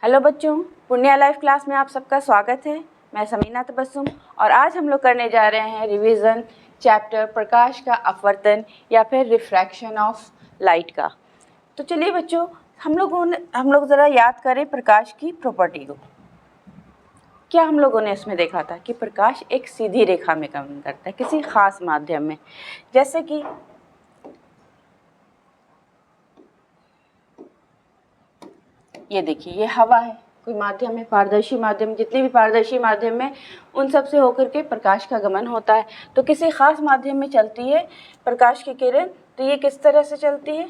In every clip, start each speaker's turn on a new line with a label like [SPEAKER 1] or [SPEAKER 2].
[SPEAKER 1] Hello बच्चों, पुण्या life class में आप सबका स्वागत है। मैं समीना तबस्सुम और आज हम लोग करने जा रहे हैं रिवीजन चैप्टर प्रकाश का अपवर्तन या फिर रिफ्रैक्शन ऑफ लाइट का। तो चलिए बच्चों, हम लोग ज़रा याद करें प्रकाश की प्रॉपर्टी को। क्या हम लोगों ने इसमें देखा था कि प्रकाश एक सीधी रेखा में गमन करता है किसी खास माध्यम में, जैसे कि ये देखिए, ये हवा है, कोई माध्यम है, पारदर्शी माध्यम, जितने भी पारदर्शी माध्यम है उन सब से होकर के प्रकाश का गमन होता है। तो किसी खास माध्यम में चलती है प्रकाश की किरण, तो ये किस तरह से चलती है,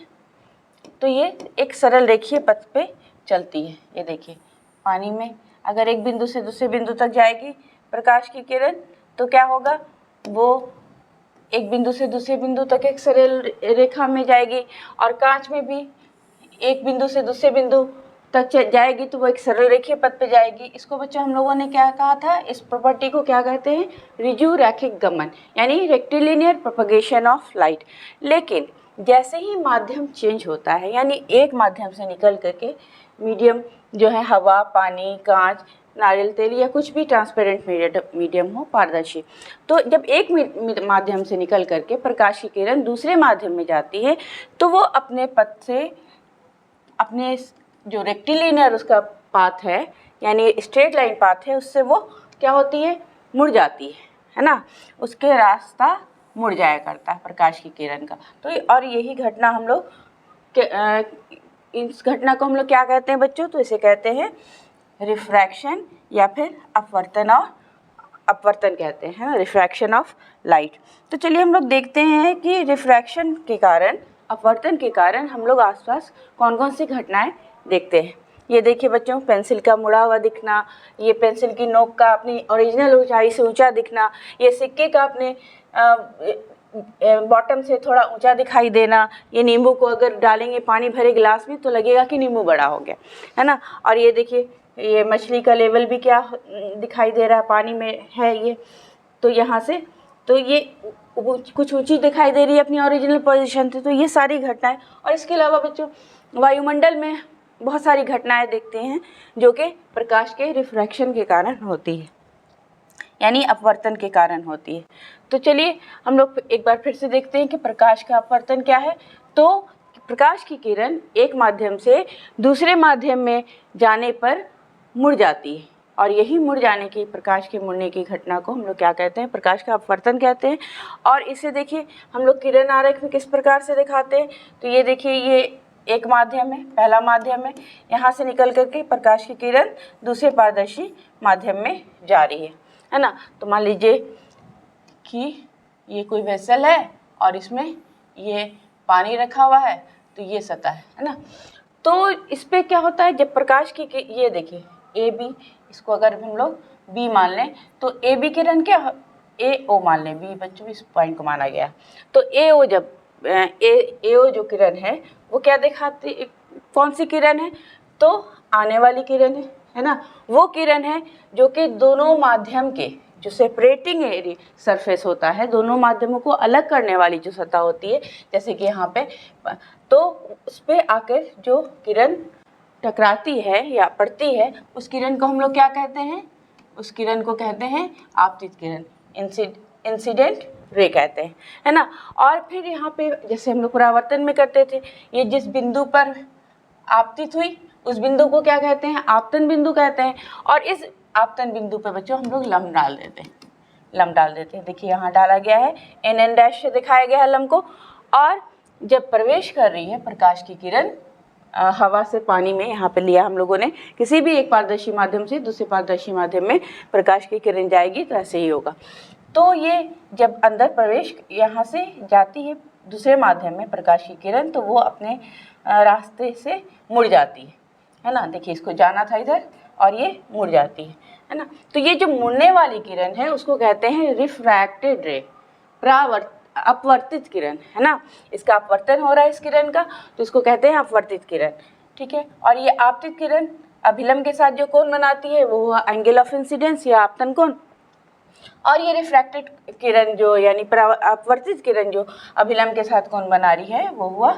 [SPEAKER 1] तो ये एक सरल रेखीय पथ पे चलती है। ये देखिए, पानी में अगर एक बिंदु से दूसरे बिंदु तक जाएगी प्रकाश की किरण, तो क्या होगा, वो एक बिंदु से दूसरे बिंदु तक एक सरल रेखा में जाएगी। और कांच में भी एक बिंदु से दूसरे बिंदु तक जाएगी तो वो एक सरल रेखीय पथ पे जाएगी। इसको बच्चों हम लोगों ने क्या कहा था, इस प्रॉपर्टी को क्या कहते हैं, ऋजु रैखिक गमन, यानी रेक्टिलिनियर प्रोपगेशन ऑफ लाइट। लेकिन जैसे ही माध्यम चेंज होता है, यानी एक माध्यम से निकल करके मीडियम जो है हवा, पानी, कांच, नारियल तेल या कुछ भी ट्रांसपेरेंट मीडियम हो, पारदर्शी, तो जब एक माध्यम से निकल करके प्रकाश की किरण दूसरे माध्यम में जाती है तो वो अपने पथ से, अपने जो रेक्टिलिनियर उसका पाथ है, यानी स्ट्रेट लाइन पाथ है, उससे वो क्या होती है, मुड़ जाती है ना, उसके रास्ता मुड़ जाया करता है प्रकाश की किरण का। तो और यही घटना हम लोग इस घटना को हम लोग क्या कहते हैं बच्चों, तो इसे कहते हैं रिफ्रैक्शन या फिर अपवर्तन, और अपवर्तन कहते हैं, रिफ्रैक्शन ऑफ लाइट। तो चलिए हम लोग देखते हैं कि रिफ्रैक्शन के कारण, अपवर्तन के कारण हम लोग आसपास कौन कौन सी घटनाएं देखते हैं। ये देखिए बच्चों, पेंसिल का मुड़ा हुआ दिखना, ये पेंसिल की नोक का अपनी ओरिजिनल ऊंचाई से ऊंचा दिखना, ये सिक्के का अपने बॉटम से थोड़ा ऊंचा दिखाई देना, ये नींबू को अगर डालेंगे पानी भरे गिलास में तो लगेगा कि नींबू बड़ा हो गया, है ना। और ये देखिए, ये मछली का लेवल भी क्या दिखाई दे रहा है, पानी में है ये, तो यहाँ से तो ये कुछ ऊंची दिखाई दे रही है अपनी ओरिजिनल पोजीशन से। तो ये सारी घटनाएं, और इसके अलावा बच्चों वायुमंडल में बहुत सारी घटनाएं देखते हैं जो कि प्रकाश के रिफ्रैक्शन के कारण होती है, यानी अपवर्तन के कारण होती है। तो चलिए हम लोग एक बार फिर से देखते हैं कि प्रकाश का अपवर्तन क्या है। तो प्रकाश की किरण एक माध्यम से दूसरे माध्यम में जाने पर मुड़ जाती है, और यही मुड़ जाने की, प्रकाश के मुड़ने की घटना को हम लोग क्या कहते हैं, प्रकाश का अपवर्तन कहते हैं। और इसे देखिए हम लोग किरण आरेख में किस प्रकार से दिखाते हैं। तो ये देखिए, ये एक माध्यम है, पहला माध्यम है, यहाँ से निकल करके प्रकाश की किरण दूसरे पारदर्शी माध्यम में जा रही है ना। तो मान लीजिए कि ये कोई वेसल है और इसमें ये पानी रखा हुआ है, तो ये सतह है ना। तो इस पर क्या होता है, जब प्रकाश की, ये देखिए ए बी, इसको अगर हम लोग बी मान लें तो ए बी किरण क्या, ए ओ मान लें, बी बच्चों इस पॉइंट को माना गया। तो ए ओ, जब ए ओ जो किरण है वो क्या दिखाती, कौन सी किरण है, तो आने वाली किरण है ना। वो किरण है जो कि दोनों माध्यम के जो सेपरेटिंग एरिया सरफेस होता है, दोनों माध्यमों को अलग करने वाली जो सतह होती है, जैसे कि यहाँ पे, तो उस पर आकर जो किरण टकराती है या पड़ती है, उस किरण को हम लोग क्या कहते हैं, उस किरण को कहते हैं आपतित किरण, इंसिडेंट रे कहते हैं, है ना। और फिर यहाँ पे जैसे हम लोग परावर्तन में करते थे, ये जिस बिंदु पर आपतित हुई उस बिंदु को क्या कहते हैं, आपतन बिंदु कहते हैं। और इस आपतन बिंदु पर बच्चों हम लोग लम्ब डाल देते हैं, लम्ब डाल देते हैं। देखिए यहाँ डाला गया है, एन एन डैश से दिखाया गया है लम्ब को। और जब प्रवेश कर रही है प्रकाश की किरण हवा से पानी में, यहाँ पे लिया हम लोगों ने, किसी भी एक पारदर्शी माध्यम से दूसरे पारदर्शी माध्यम में प्रकाश की किरण जाएगी तो ऐसे ही होगा। तो ये जब अंदर प्रवेश यहाँ से जाती है दूसरे माध्यम में प्रकाश की किरण, तो वो अपने रास्ते से मुड़ जाती है ना। देखिए इसको जाना था इधर और ये मुड़ जाती है ना। तो ये जो मुड़ने वाली किरण है उसको कहते हैं रिफ्रैक्टेड रे, अपवर्तित किरण, है ना। इसका अपवर्तन हो रहा है इस किरण का, तो इसको कहते हैं अपवर्तित किरण, ठीक है। और ये आपतित किरण अभिलंब के साथ जो कोण बनाती है वो हुआ एंगल ऑफ इंसिडेंस या आपतन कोण। और ये रिफ्रैक्टेड किरण जो, यानी अपवर्तित किरण जो अभिलंब के साथ कोण बना रही है वो हुआ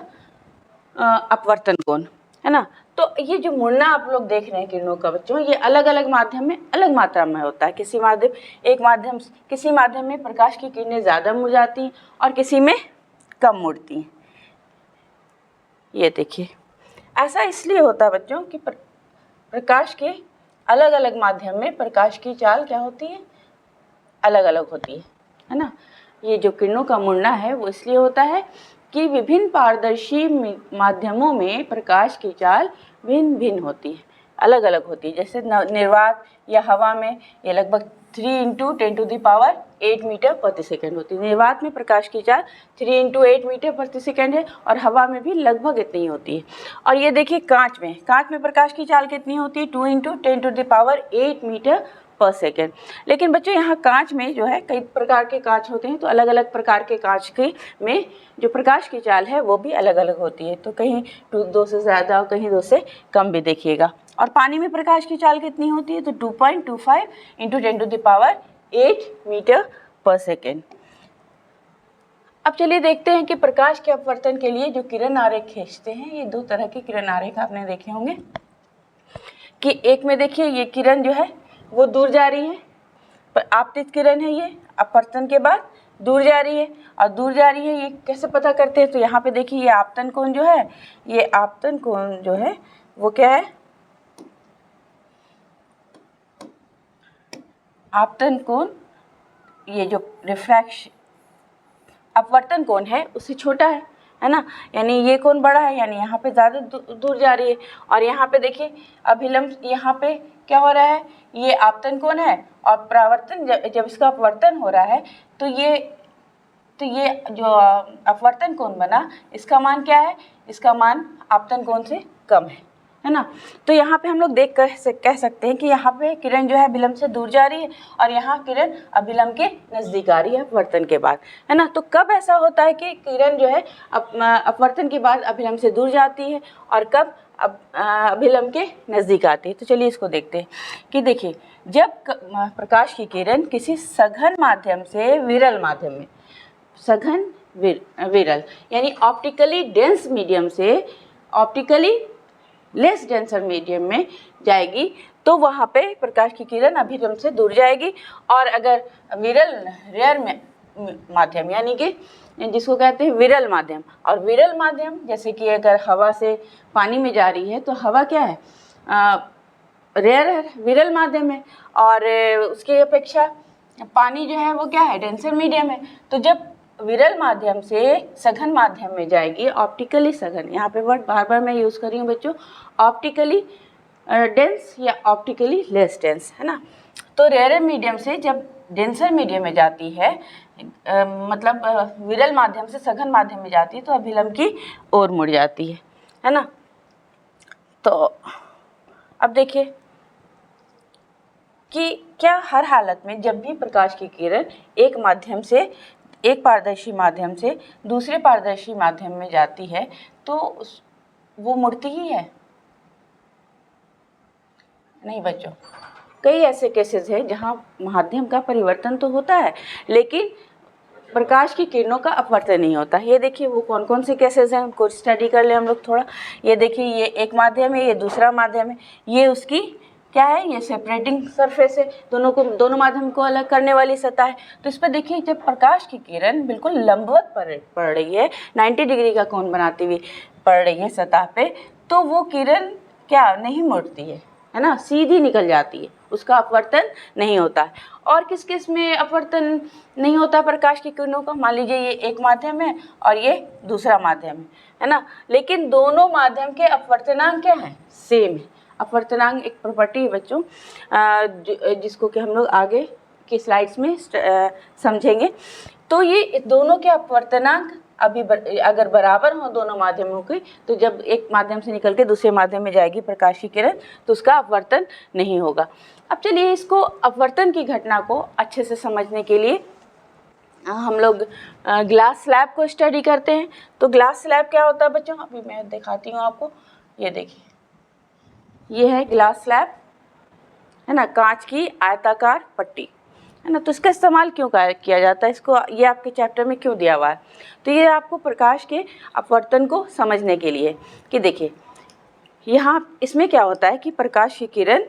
[SPEAKER 1] अपवर्तन कोण, है ना। तो तो ये जो मुड़ना आप लोग देख रहे हैं किरणों का बच्चों, ये अलग अलग माध्यम में अलग मात्रा में होता है। किसी माध्यम में प्रकाश की किरणें ज़्यादा मुड़ जाती हैं और किसी में कम मुड़ती हैं। ये देखिए, ऐसा इसलिए होता है बच्चों कि प्रकाश के अलग अलग माध्यम में प्रकाश की चाल क्या होती है, अलग अलग होती है ना। ये जो किरणों का मुड़ना है वो इसलिए होता है कि विभिन्न पारदर्शी माध्यमों में प्रकाश की चाल भिन्न भिन्न होती है, अलग अलग होती है। जैसे निर्वात या हवा में ये लगभग 3 × 10⁸ मीटर प्रति सेकंड होती है। निर्वात में प्रकाश की चाल 3 × 8 मीटर प्रति सेकंड है और हवा में भी लगभग इतनी ही होती है। और ये देखिए कांच में प्रकाश की चाल कितनी होती है, 2 × 10⁸ मीटर पर सेकेंड। लेकिन बच्चों यहाँ कांच में जो है कई प्रकार के कांच होते हैं, तो अलग अलग प्रकार के कांच के में जो प्रकाश की चाल है वो भी अलग अलग होती है। तो कहीं 2 से ज़्यादा और कहीं 2 से कम भी देखिएगा। और पानी में प्रकाश की चाल कितनी होती है, तो 2.25 × 10⁸ मीटर पर सेकेंड। अब चलिए देखते हैं कि प्रकाश के अपवर्तन के लिए जो किरण आरेख खींचते हैं, ये 2 तरह के किरण आरेख आपने देखे होंगे कि एक में देखिए ये किरण जो है वो दूर जा रही है, पर आपतित किरण है, ये अपवर्तन के बाद दूर जा रही है और दूर जा रही है। ये कैसे पता करते हैं, तो यहाँ पे देखिए ये आपतन कोण जो है, ये आपतन कोण जो है वो क्या है, आपतन कोण, ये जो अपवर्तन कोण है उससे छोटा है ना, यानी ये कोण बड़ा है, यानी यहाँ पे ज़्यादा दूर जा रही है। और यहाँ पे देखिए अभिलंब, यहाँ पे क्या हो रहा है, ये आपतन कोण है और परावर्तन जब इसका अपवर्तन हो रहा है तो ये जो अपवर्तन कोण बना इसका मान क्या है, इसका मान आपतन कोण से कम है ना। तो यहाँ पे हम लोग कह सकते हैं कि यहाँ पे किरण जो है अभिलंब से दूर जा रही है और यहाँ किरण अभिलंब के नज़दीक आ रही है अपवर्तन के बाद, है ना। तो कब ऐसा होता है कि किरण जो है अपवर्तन के बाद अभिलंब से दूर जाती है और कब अभिलंब के नज़दीक आती है। तो चलिए इसको देखते हैं कि देखिए, जब प्रकाश की किरण किसी सघन माध्यम से विरल माध्यम में, सघन विरल यानी ऑप्टिकली डेंस मीडियम से ऑप्टिकली लेस डेंसर मीडियम में जाएगी तो वहाँ पे प्रकाश की किरण अभिलंब से दूर जाएगी। और अगर रेयर माध्यम यानी कि जिसको कहते हैं विरल माध्यम, और विरल माध्यम जैसे कि अगर हवा से पानी में जा रही है तो हवा क्या है, विरल माध्यम है, और उसकी अपेक्षा पानी जो है वो क्या है, डेंसर मीडियम है। तो जब विरल माध्यम से सघन माध्यम में जाएगी, ऑप्टिकली सघन, यहाँ पे वर्ड बार बार मैं यूज़ कर रही हूँ बच्चों, ऑप्टिकली डेंस या ऑप्टिकली लेस डेंस, है ना। तो रेयर मीडियम से जब डेंसर मीडियम में जाती है, मतलब विरल माध्यम से सघन माध्यम में जाती है, तो अभिलंब की ओर मुड़ जाती है ना। तो अब देखिए कि क्या हर हालत में जब भी प्रकाश की किरण एक पारदर्शी माध्यम से दूसरे पारदर्शी माध्यम में जाती है तो वो मुड़ती ही है? नहीं बच्चों, कई ऐसे केसेस हैं जहाँ माध्यम का परिवर्तन तो होता है लेकिन प्रकाश की किरणों का अपवर्तन नहीं होता। ये देखिए वो कौन कौन से केसेस हैं, उनको स्टडी कर ले हम लोग थोड़ा। ये देखिए ये एक माध्यम है, ये दूसरा माध्यम है, ये उसकी क्या है, ये सेपरेटिंग सरफेस है, दोनों माध्यम को अलग करने वाली सतह है। तो इस पर देखिए जब प्रकाश की किरण बिल्कुल लंबवत पड़ रही है, 90 डिग्री का कोण बनाती हुई पड़ रही है सतह पे, तो वो किरण क्या नहीं मुड़ती है ना, सीधी निकल जाती है, उसका अपवर्तन नहीं होता है। और किस किस में अपवर्तन नहीं होता प्रकाश की किरणों का, मान लीजिए ये एक माध्यम है और ये दूसरा माध्यम है ना, लेकिन दोनों माध्यम के अपवर्तनांक क्या है, सेम है। अपवर्तनांक एक प्रॉपर्टी है बच्चों जिसको कि हम लोग आगे की स्लाइड्स में समझेंगे। तो ये दोनों के अपवर्तनांक अगर बराबर हो दोनों माध्यमों के, तो जब एक माध्यम से निकल के दूसरे माध्यम में जाएगी प्रकाश की किरण तो उसका अपवर्तन नहीं होगा। अब चलिए इसको अपवर्तन की घटना को अच्छे से समझने के लिए हम लोग ग्लास स्लैब को स्टडी करते हैं। तो ग्लास स्लैब क्या होता है बच्चों, अभी मैं दिखाती हूँ आपको। ये देखिए ये है ग्लास स्लैब, है ना, कांच की आयताकार पट्टी, है ना। तो इसका इस्तेमाल क्यों किया जाता है, इसको ये आपके चैप्टर में क्यों दिया हुआ है, तो ये आपको प्रकाश के अपवर्तन को समझने के लिए कि देखिए यहाँ इसमें क्या होता है कि प्रकाश की किरण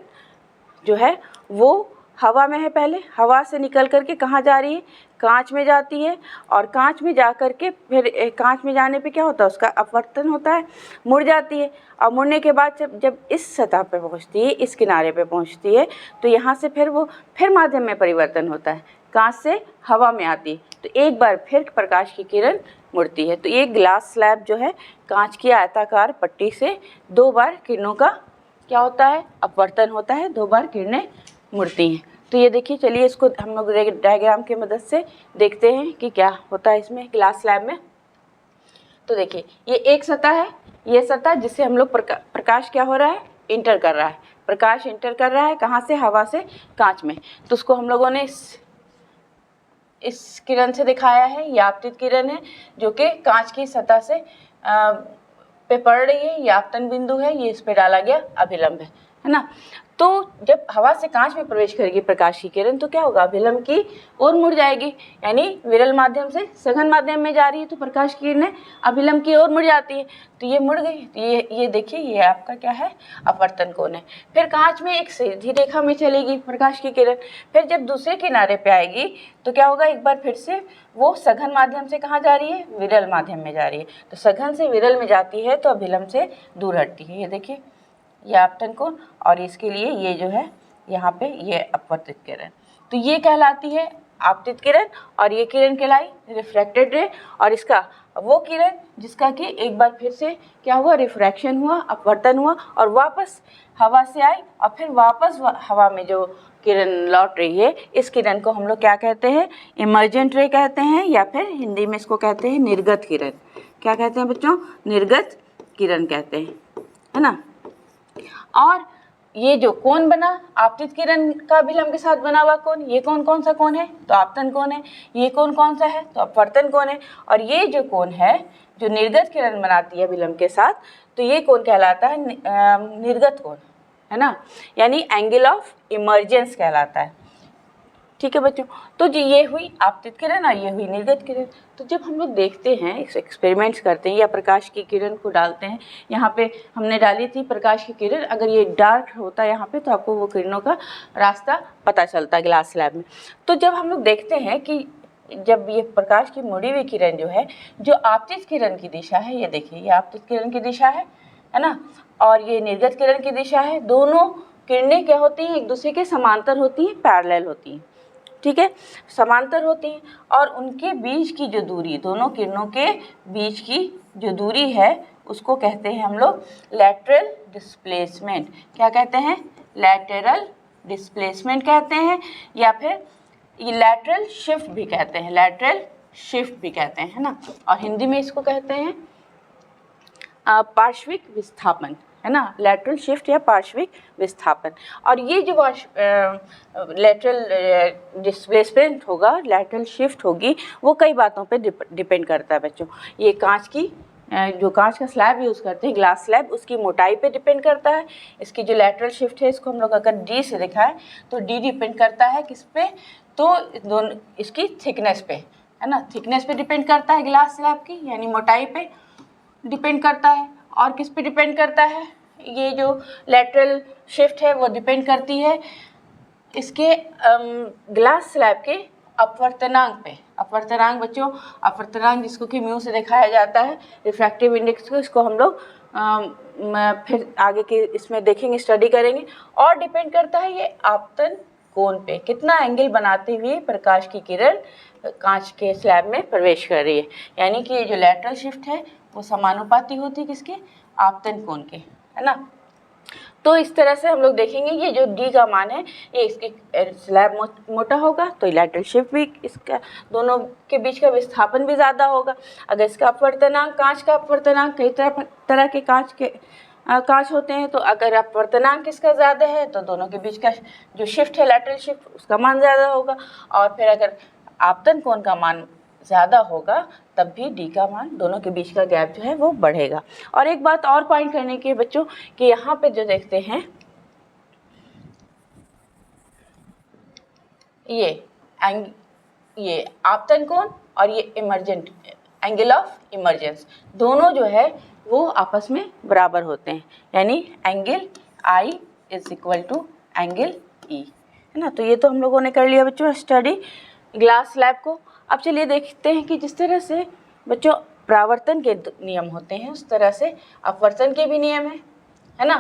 [SPEAKER 1] जो है वो हवा में है, पहले हवा से निकल कर के कहाँ जा रही है, कांच में जाती है, और कांच में जा कर के फिर कांच में जाने पे क्या होता है, उसका अपवर्तन होता है, मुड़ जाती है, और मुड़ने के बाद जब इस सतह पे पहुँचती है, इस किनारे पे पहुँचती है, तो यहाँ से फिर वो फिर माध्यम में परिवर्तन होता है, कांच से हवा में आती है, तो एक बार फिर प्रकाश की किरण मुड़ती है। तो ये ग्लास स्लैब जो है कांच की आयताकार पट्टी से 2 बार किरणों का क्या होता है, अपवर्तन होता है, 2 बार किरणें मुड़ती हैं। तो ये देखिए, चलिए इसको हम लोग डायग्राम की मदद से देखते हैं कि क्या होता है इसमें ग्लास स्लैब में। तो देखिए, ये एक सतह है, ये सतह जिससे हम लोग प्रकाश क्या हो रहा है, इंटर कर रहा है, प्रकाश इंटर कर रहा है, कहाँ से, हवा से कांच में। तो उसको हम लोगों ने इस किरण से दिखाया है, ये आपतित किरण है जो कि कांच की सतह से पे पड़ रही है, ये आपतन बिंदु है, ये इस पे डाला गया अभिलंब है ना। तो जब हवा से कांच में प्रवेश करेगी प्रकाश की किरण तो क्या होगा, अभिलंब की ओर मुड़ जाएगी, यानी विरल माध्यम से सघन माध्यम में जा रही है तो प्रकाश की किरणें अभिलंब की ओर मुड़ जाती है, तो ये मुड़ गई। तो ये देखिए, ये आपका क्या है, अपवर्तन कोण है। फिर कांच में एक सीधी रेखा में चलेगी प्रकाश की किरण, फिर जब दूसरे किनारे पे आएगी तो क्या होगा, एक बार फिर से वो सघन माध्यम से कहाँ जा रही है, विरल माध्यम में जा रही है, तो सघन से विरल में जाती है तो अभिलंब से दूर हटती है। ये देखिए, ये आपतन कोण, और इसके लिए ये जो है यहाँ पे ये अपवर्तित किरण, तो ये कहलाती है आपतित किरण, और ये किरण कहलाई रिफ्रैक्टेड रे, और इसका वो किरण जिसका कि एक बार फिर से क्या हुआ, रिफ्रैक्शन हुआ, अपवर्तन हुआ, और वापस हवा से आई, और फिर वापस हवा में जो किरण लौट रही है, इस किरण को हम लोग क्या कहते हैं, इमर्जेंट रे कहते हैं, या फिर हिंदी में इसको कहते हैं निर्गत किरण। क्या कहते हैं बच्चों, निर्गत किरण कहते हैं, है ना। और ये जो कोण बना आपतित किरण का अभिलंब के साथ बना हुआ कोण, ये कोण कौन सा कोण है, तो आपतन कोण है। ये कोण कौन सा है, तो अपवर्तन कोण है। और ये जो कोण है जो निर्गत किरण बनाती है अभिलंब के साथ, तो ये कोण कहलाता है निर्गत कोण, है ना, यानी एंगल ऑफ इमर्जेंस कहलाता है। ठीक है बच्चों, तो जी ये हुई आपतित किरण और ये हुई निर्गत किरण। तो जब हम लोग देखते हैं, एक्सपेरिमेंट्स करते हैं या प्रकाश की किरण को डालते हैं, यहाँ पे हमने डाली थी प्रकाश की किरण, अगर ये डार्क होता है यहाँ पे तो आपको वो किरणों का रास्ता पता चलता है ग्लास स्लैब में। तो जब हम लोग देखते हैं कि जब ये प्रकाश की मुड़ी हुई किरण जो है, जो आपतित किरण की दिशा है, ये देखिए ये आपतित किरण की दिशा है ना, और ये निर्गत किरण की दिशा है, दोनों किरणें क्या होती हैं, एक दूसरे के समांतर होती हैं, पैरेलल होती हैं, ठीक है, समांतर होती हैं, और उनके बीच की जो दूरी, दोनों किरणों के बीच की जो दूरी है उसको कहते हैं हम लोग लैटरल डिस्प्लेसमेंट। क्या कहते हैं, लैटरल डिस्प्लेसमेंट कहते हैं, या फिर ये लैटरल शिफ्ट भी कहते हैं, लैटरल शिफ्ट भी कहते हैं, है ना। और हिंदी में इसको कहते हैं पार्श्विक विस्थापन, है ना, लैटरल शिफ्ट या पार्श्विक विस्थापन। और ये जो लैटरल डिस्प्लेसमेंट होगा, लैटरल शिफ्ट होगी, वो कई बातों पे डिपेंड करता है बच्चों। ये कांच की जो कांच का स्लैब यूज़ करते हैं, ग्लास स्लैब, उसकी मोटाई पे डिपेंड करता है। इसकी जो लैटरल शिफ्ट है, इसको हम लोग अगर डी से दिखाएं तो डी डिपेंड करता है किस पे, तो दोनों इसकी थिकनेस पे, है ना, थिकनेस पे डिपेंड करता है ग्लास स्लैब की, यानी मोटाई पे डिपेंड करता है। और किस पे डिपेंड करता है, ये जो लैटरल शिफ्ट है वो डिपेंड करती है इसके ग्लास स्लैब के अपवर्तनांक पे। अपवर्तनांक बच्चों, अपवर्तनांक जिसको कि म्यू से दिखाया जाता है, रिफ्रैक्टिव इंडेक्स को, इसको हम लोग फिर आगे के इसमें देखेंगे, स्टडी करेंगे। और डिपेंड करता है ये आपतन कोण पे, कितना एंगल बनाते हुए प्रकाश की किरण कांच के स्लैब में प्रवेश कर रही है, यानी कि ये जो लैटरल शिफ्ट है वो समानुपाती होती है किसके, आपतन कोण के, है ना। तो इस तरह से हम लोग देखेंगे ये जो डी का मान है, ये इसकी स्लैब मोटा होगा तो लैटरल शिफ्ट भी, इसका दोनों के बीच का विस्थापन भी ज़्यादा होगा। अगर इसका अपवर्तनांक, कांच का अपवर्तनांक, कई तरह के कांच होते हैं, तो अगर अपवर्तनांक इसका ज़्यादा है तो दोनों के बीच का जो शिफ्ट है, लैटरल शिफ्ट, उसका मान ज़्यादा होगा। और फिर अगर आपतन कोण का मान ज़्यादा होगा तब भी डी का मान, दोनों के बीच का गैप जो है वो बढ़ेगा। और एक बात और पॉइंट करने की है बच्चों कि यहाँ पे जो देखते हैं ये आपतन कोण और ये इमर्जेंट एंगल ऑफ इमर्जेंस, दोनों जो है वो आपस में बराबर होते हैं, यानी angle I is equal to angle E, है ना। तो ये तो हम लोगों ने कर लिया बच्चों स्टडी ग्लास स्लैब को। अब चलिए देखते हैं कि जिस तरह से बच्चों परावर्तन के नियम होते हैं उस तरह से अपवर्तन के भी नियम है ना।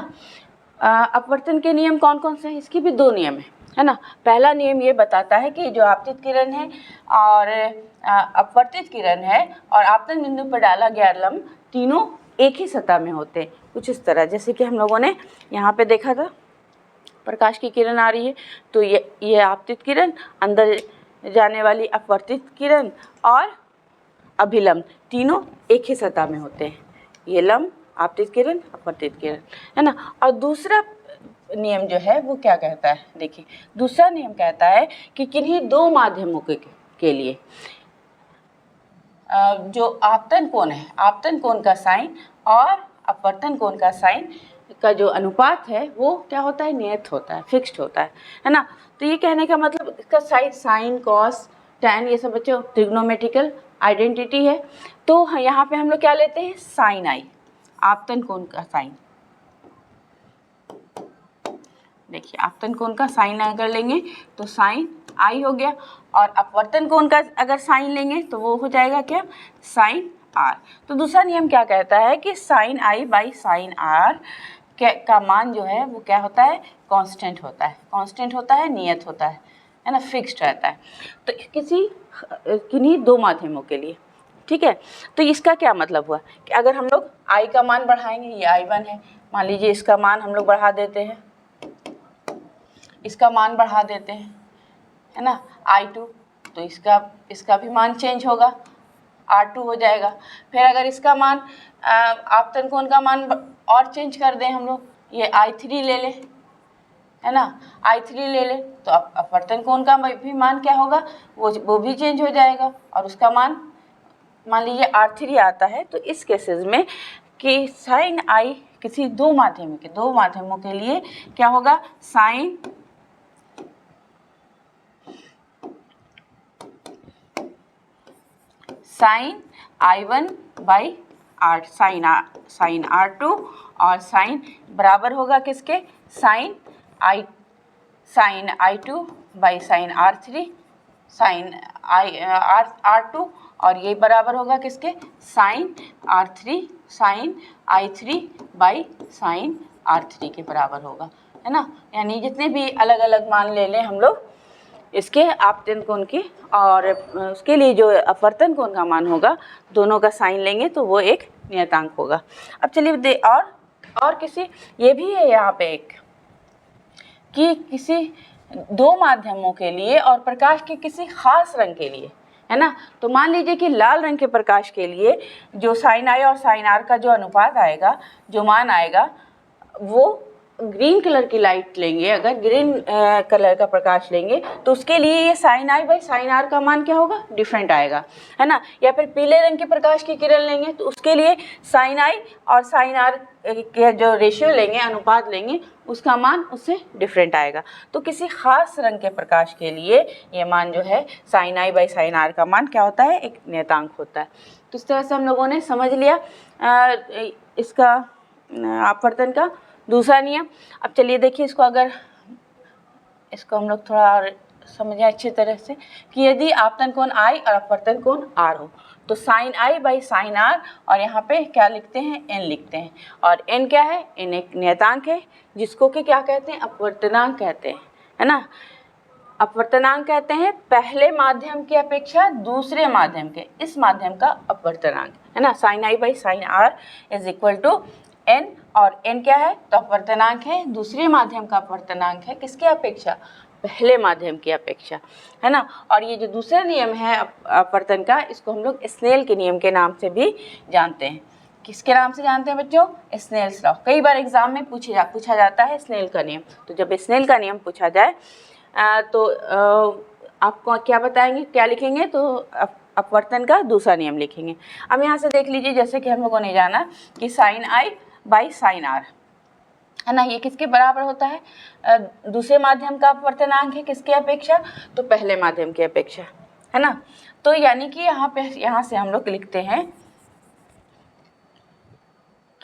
[SPEAKER 1] अपवर्तन के नियम कौन कौन से हैं, इसके भी दो नियम है ना। पहला नियम ये बताता है कि जो आपतित किरण है और अपवर्तित किरण है और आपतन बिंदु पर डाला गया लंब तीनों एक ही सतह में होते हैं, कुछ इस तरह। जैसे कि हम लोगों ने यहाँ पे देखा था, प्रकाश की किरण आ रही है तो ये आपतित किरण, अंदर जाने वाली अपवर्तित किरण और अभिलंब तीनों एक ही सतह में होते हैं। ये लंब, आपतित किरण, अपवर्तित किरण, है ना। और दूसरा नियम जो है वो क्या कहता है, देखिए दूसरा नियम कहता है कि किन्हीं दो माध्यमों के लिए जो आपतन कोण है, आपतन कोण का साइन और अपवर्तन कोण का साइन का जो अनुपात है वो क्या होता है, नियत होता है, फिक्स्ड होता है ना। तो ये कहने का मतलब इसका साइन, कॉस, टैन ये सब बच्चों ट्रिग्नोमेट्रिकल आइडेंटिटी है। तो यहाँ पे हम लोग क्या लेते हैं, साइन आई, आपतन कोण का साइन। देखिए आपतन कोण का साइन अगर लेंगे तो साइन आई हो गया, और अपवर्तन कोण का अगर साइन लेंगे तो वो हो जाएगा क्या, साइन आर। तो दूसरा नियम क्या कहता है कि sine I by sine R का मान जो है वो क्या होता है, कांस्टेंट होता है, कांस्टेंट होता है, नियत होता है ना, फिक्स्ड रहता है। तो किन्हीं दो माध्यमों के लिए, ठीक है। तो इसका क्या मतलब हुआ कि अगर हम लोग आई का मान बढ़ाएंगे, ये I1 है, मान लीजिए इसका मान हम लोग बढ़ा देते हैं, इसका मान बढ़ा देते हैं, है ना, I2, तो इसका भी मान चेंज होगा, R2 हो जाएगा। फिर अगर इसका मान आपतन कोण का मान और चेंज कर दें हम लोग, ये I3 ले लें, है ना, I3 ले लें, तो अपवर्तन कोण का भी मान क्या होगा, वो भी चेंज हो जाएगा, और उसका मान लीजिए R3 आता है। तो इस केसेस में कि साइन आई किसी दो माध्यमों के लिए क्या होगा, sign I1 by are, sign R2, और साइन बराबर होगा किसके, sign I2 by sine R3, sign R2, और ये बराबर होगा किसके, sign R3, sign I3 by sine R3 के बराबर होगा, है ना। यानी जितने भी अलग अलग मान ले लें हम लोग इसके आपतन कोण की, और उसके लिए जो अपवर्तन कोण का मान होगा, दोनों का साइन लेंगे तो वो एक नियतांक होगा। अब चलिए और किसी ये भी है यहाँ पे एक कि किसी दो माध्यमों के लिए और प्रकाश के किसी खास रंग के लिए, है ना। तो मान लीजिए कि लाल रंग के प्रकाश के लिए जो साइन आई और साइन आर का जो अनुपात आएगा, जो मान आएगा, वो ग्रीन कलर की लाइट लेंगे, अगर ग्रीन कलर का प्रकाश लेंगे तो उसके लिए ये sine I by sine R का मान क्या होगा, डिफरेंट आएगा, है ना। या फिर पीले रंग के प्रकाश की किरण लेंगे तो उसके लिए साइन आई और साइन आर के जो रेशियो लेंगे, अनुपात लेंगे, उसका मान उससे डिफरेंट आएगा। तो किसी खास रंग के प्रकाश के लिए ये मान जो है sine I by sine R का मान क्या होता है, एक नियतांक होता है। तो इस तरह से हम लोगों ने समझ लिया इसका अपवर्तन का दूसरा नियम। अब चलिए देखिए इसको हम लोग थोड़ा और समझें अच्छी तरह से कि यदि आपतन कोण I और अपवर्तन कोण R हो तो sine I by sine R, और यहाँ पे क्या लिखते हैं, n लिखते हैं, और n क्या है, n एक नियतांक है जिसको कि क्या कहते हैं, अपवर्तनांक कहते हैं, है ना। अपवर्तनांक कहते हैं पहले माध्यम की अपेक्षा दूसरे माध्यम के, इस माध्यम का अपवर्तनांक, है ना। Sine I by sine R is equal to n, और n क्या है, तो अपवर्तनांक है, दूसरे माध्यम का अपवर्तनांक है किसके अपेक्षा, पहले माध्यम की अपेक्षा, है ना। और ये जो दूसरा नियम है अपवर्तन का, इसको हम लोग स्नेल के नियम के नाम से भी जानते हैं। किसके नाम से जानते हैं बच्चों, स्नेल्स लॉ। कई बार एग्जाम में पूछा जाता है स्नेल का नियम। तो जब स्नेल का नियम पूछा जाए तो आपको क्या बताएंगे, क्या लिखेंगे, तो अपवर्तन का दूसरा नियम लिखेंगे। अब यहाँ से देख लीजिए, जैसे कि हम लोगों ने जाना कि sine I by sine R, है ना, ये किसके बराबर होता है, दूसरे माध्यम का अपवर्तनांक है किसके अपेक्षा, तो पहले माध्यम की अपेक्षा, है ना। तो यानी कि यहाँ से हम लोग लिखते हैं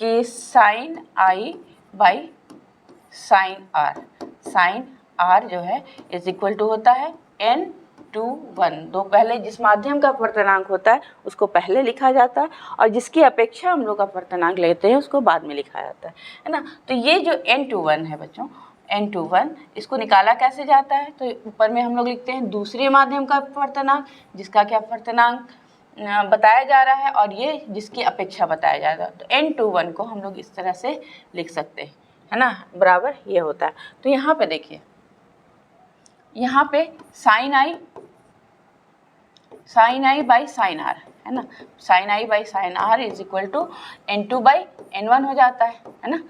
[SPEAKER 1] कि sine I by sine R, sine R जो है इज इक्वल टू होता है n/1। दो पहले जिस माध्यम का अपवर्तनांक होता है उसको पहले लिखा जाता है और जिसकी अपेक्षा हम लोग अपवर्तनांक लेते हैं उसको बाद में लिखा जाता है ना। तो ये जो n/1 है बच्चों, n/1 इसको निकाला कैसे जाता है, तो ऊपर में हम लोग लिखते हैं दूसरे माध्यम का अपवर्तनांक, जिसका क्या अपवर्तनांक बताया जा रहा है और ये जिसकी अपेक्षा बताया जा रहा है। तो n/1 को हम लोग इस तरह से लिख सकते हैं, है ना, बराबर ये होता है। तो यहाँ पे देखिए, यहाँ पे sine I by sine R, है ना, sine I by sine R is equal to n2/n1 हो जाता है ना।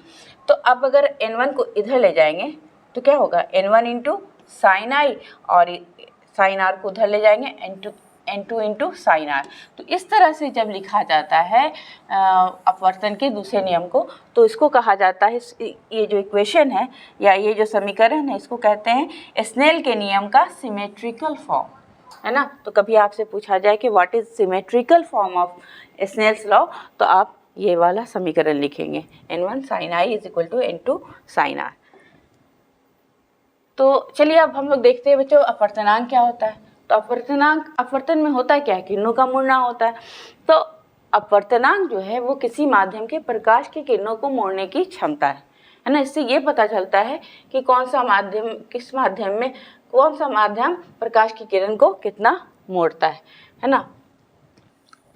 [SPEAKER 1] तो अब अगर n1 को इधर ले जाएंगे तो क्या होगा, n1 इंटू साइन आई, और साइन आर को उधर ले जाएंगे n2 इंटू साइन आर। तो इस तरह से जब लिखा जाता है अपवर्तन के दूसरे नियम को, तो इसको कहा जाता है, ये जो इक्वेशन है या ये जो समीकरण है इसको कहते हैं स्नेल के नियम का सिमेट्रिकल फॉर्म, है ना। तो कभी आपसे पूछा जाए कि what is symmetrical form of Snell's law, तो आप ये वाला समीकरण लिखेंगे, n1 sine I is equal to n2 sine R. तो चलिए अब हम लोग देखते हैं बच्चों अपवर्तनांक क्या होता है। तो अपवर्तन में होता है क्या, किरणों का मुड़ना होता है। तो अपवर्तनांक जो है वो किसी माध्यम के प्रकाश की किरणों को मोड़ने की क्षमता है ना। इससे ये पता चलता है कि कौन सा माध्यम, किस माध्यम में कौन सा माध्यम प्रकाश की किरण को कितना मोड़ता है ना।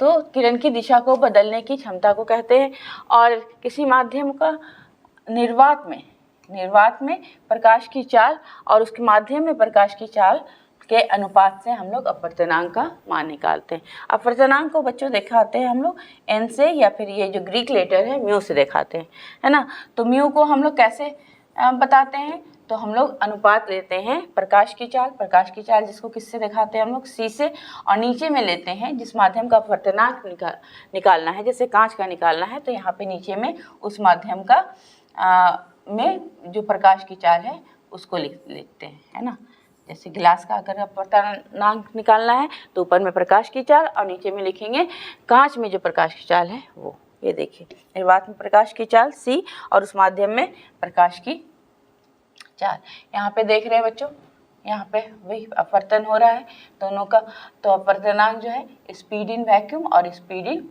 [SPEAKER 1] तो किरण की दिशा को बदलने की क्षमता को कहते हैं। और किसी माध्यम का निर्वात में प्रकाश की चाल और उसके माध्यम में प्रकाश की चाल के अनुपात से हम लोग अपवर्तनांक का मान निकालते हैं। अपवर्तनांक को बच्चों दिखाते हैं हम लोग n से, या फिर ये जो ग्रीक लेटर है म्यू से दिखाते हैं, है ना। तो म्यू को हम लोग कैसे बताते हैं, तो हम लोग अनुपात लेते हैं प्रकाश की चाल जिसको किससे दिखाते हैं हम लोग, c से, और नीचे में लेते हैं जिस माध्यम का अपवर्तनांक निकालना है, जैसे कांच का निकालना है तो यहाँ पे नीचे में उस माध्यम का में जो प्रकाश की चाल है उसको लिखते हैं, है ना। जैसे गिलास का अगर अपवर्तनांक निकालना है तो ऊपर में प्रकाश की चाल और नीचे में लिखेंगे कांच में जो प्रकाश की चाल है वो। ये देखिए निर्वात में प्रकाश की चाल c और उस माध्यम में प्रकाश की चाल। यहाँ पे देख रहे हैं बच्चों, यहाँ पे वही अपवर्तन हो रहा है दोनों का। तो अपवर्तनांक जो है स्पीड इन वैक्यूम और स्पीड इन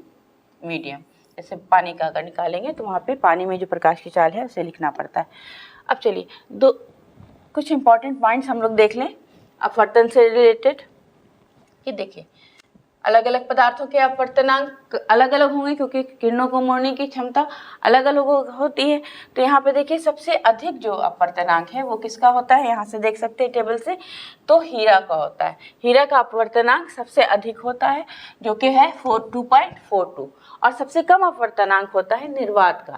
[SPEAKER 1] मीडियम। जैसे पानी का अगर निकालेंगे तो वहाँ पे पानी में जो प्रकाश की चाल है उसे लिखना पड़ता है। अब चलिए कुछ इंपॉर्टेंट पॉइंट्स हम लोग देख लें अपवर्तन से रिलेटेड। कि देखिए अलग अलग पदार्थों के अपवर्तनांक अलग अलग होंगे क्योंकि किरणों को मोड़ने की क्षमता अलग अलग होती है। तो यहाँ पे देखिए सबसे अधिक जो अपवर्तनांक है वो किसका होता है, यहाँ से देख सकते हैं टेबल से, तो हीरा का होता है। हीरा का अपवर्तनांक सबसे अधिक होता है जो कि है 2.42, और सबसे कम अपवर्तनांक होता है निर्वात का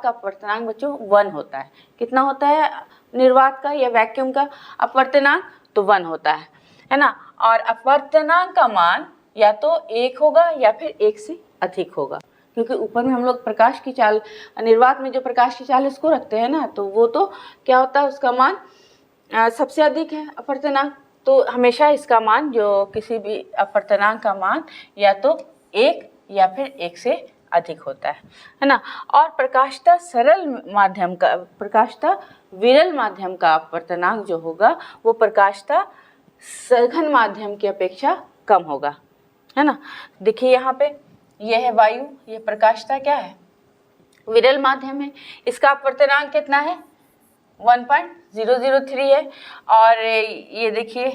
[SPEAKER 1] अपवर्तनांक बच्चों 1 होता है। कितना होता है निर्वात का या वैक्यूम का अपवर्तनांक, तो 1 होता है ना। और अपवर्तनांक का मान या तो 1 होगा या फिर 1 से अधिक होगा, क्योंकि ऊपर में हम लोग प्रकाश की चाल, निर्वात में जो प्रकाश की चाल उसको रखते हैं ना, तो वो तो क्या होता है उसका मान सबसे अधिक है अपवर्तनांक। तो हमेशा इसका मान जो किसी भी अपवर्तनांक का मान या तो 1 या फिर 1 से अधिक होता है ना। और प्रकाशता विरल माध्यम का अपवर्तनांक जो होगा वो प्रकाशता सघन माध्यम की अपेक्षा कम होगा, है ना। देखिए यहाँ पे ये है वायु, ये प्रकाशता क्या है, विरल माध्यम है, इसका अपवर्तनांक कितना है 1.003 है। और ये देखिए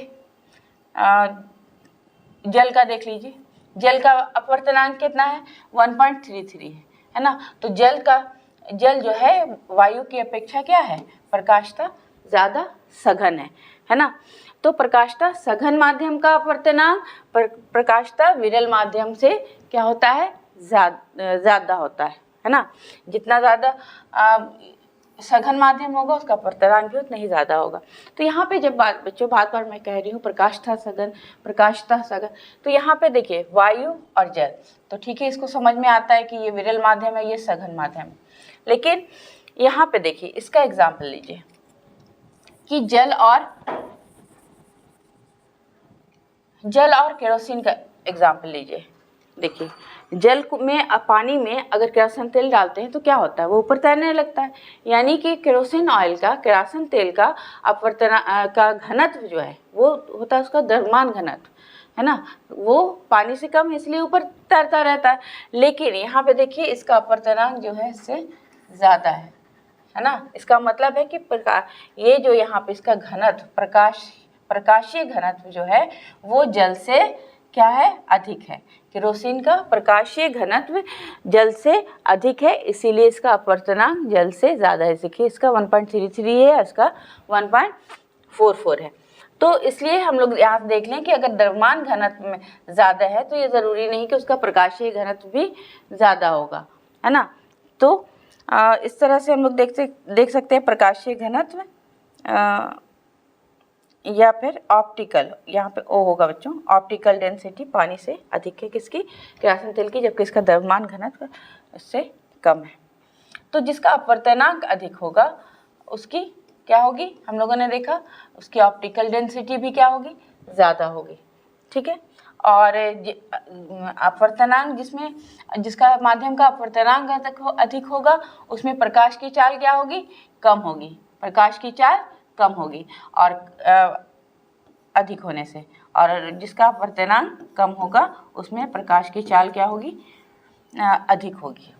[SPEAKER 1] जल का देख लीजिए, जल का अपवर्तनांक कितना है 1.33 है ना। तो जल जो है वायु की अपेक्षा क्या है, प्रकाशता ज़्यादा सघन है ना। तो प्रकाशता सघन माध्यम का अपवर्तनांक प्रकाशता विरल माध्यम से क्या होता है, ज़्यादा होता है ना। जितना ज़्यादा सघन माध्यम होगा उसका अपवर्तनांक भी उतना ही ज़्यादा होगा। तो यहाँ पे जब बच्चों बार बार मैं कह रही हूँ प्रकाशता सघन, तो यहाँ पे देखिए वायु और जल, तो ठीक है इसको समझ में आता है कि ये विरल माध्यम है, ये सघन माध्यम है। लेकिन यहाँ पे देखिए इसका एग्जाम्पल लीजिए कि जल और केरोसिन का एग्जाम्पल लीजिए। देखिए में पानी में अगर केरोसिन तेल डालते हैं तो क्या होता है, वो ऊपर तैरने लगता है। यानी कि केरोसिन तेल का अपवर्तनांक का घनत्व जो है वो होता है उसका द्रव्यमान घनत्व, है ना, वो पानी से कम है इसलिए ऊपर तैरता रहता है। लेकिन यहाँ पे देखिए इसका अपवर्तनांक जो है इससे ज़्यादा है ना। इसका मतलब है कि ये जो यहाँ पे इसका घनत्व प्रकाशीय घनत्व जो है वो जल से क्या है, अधिक है। केरोसिन का प्रकाशीय घनत्व जल से अधिक है, इसीलिए इसका अपवर्तनांक जल से ज़्यादा है। देखिए इसका 1.33 है, इसका 1.44 है। तो इसलिए हम लोग यहाँ देख लें कि अगर द्रव्यमान घनत्व में ज़्यादा है तो ये ज़रूरी नहीं कि उसका प्रकाशीय घनत्व भी ज़्यादा होगा, है ना। तो इस तरह से हम लोग देख सकते हैं प्रकाशीय घनत्व या फिर ऑप्टिकल, यहाँ पे ओ होगा बच्चों, ऑप्टिकल डेंसिटी पानी से अधिक है किसकी, केरोसिन तेल की, जबकि इसका द्रव्यमान घनत्व इससे कम है। तो जिसका अपवर्तनांक अधिक होगा उसकी क्या होगी, हम लोगों ने देखा उसकी ऑप्टिकल डेंसिटी भी क्या होगी, ज़्यादा होगी, ठीक है। और अपवर्तनांक जिसका माध्यम का अपवर्तनांक अधिक होगा उसमें प्रकाश की चाल क्या होगी, कम होगी, प्रकाश की चाल कम होगी और अधिक होने से, और जिसका अपवर्तनांक कम होगा उसमें प्रकाश की चाल क्या होगी, अधिक होगी,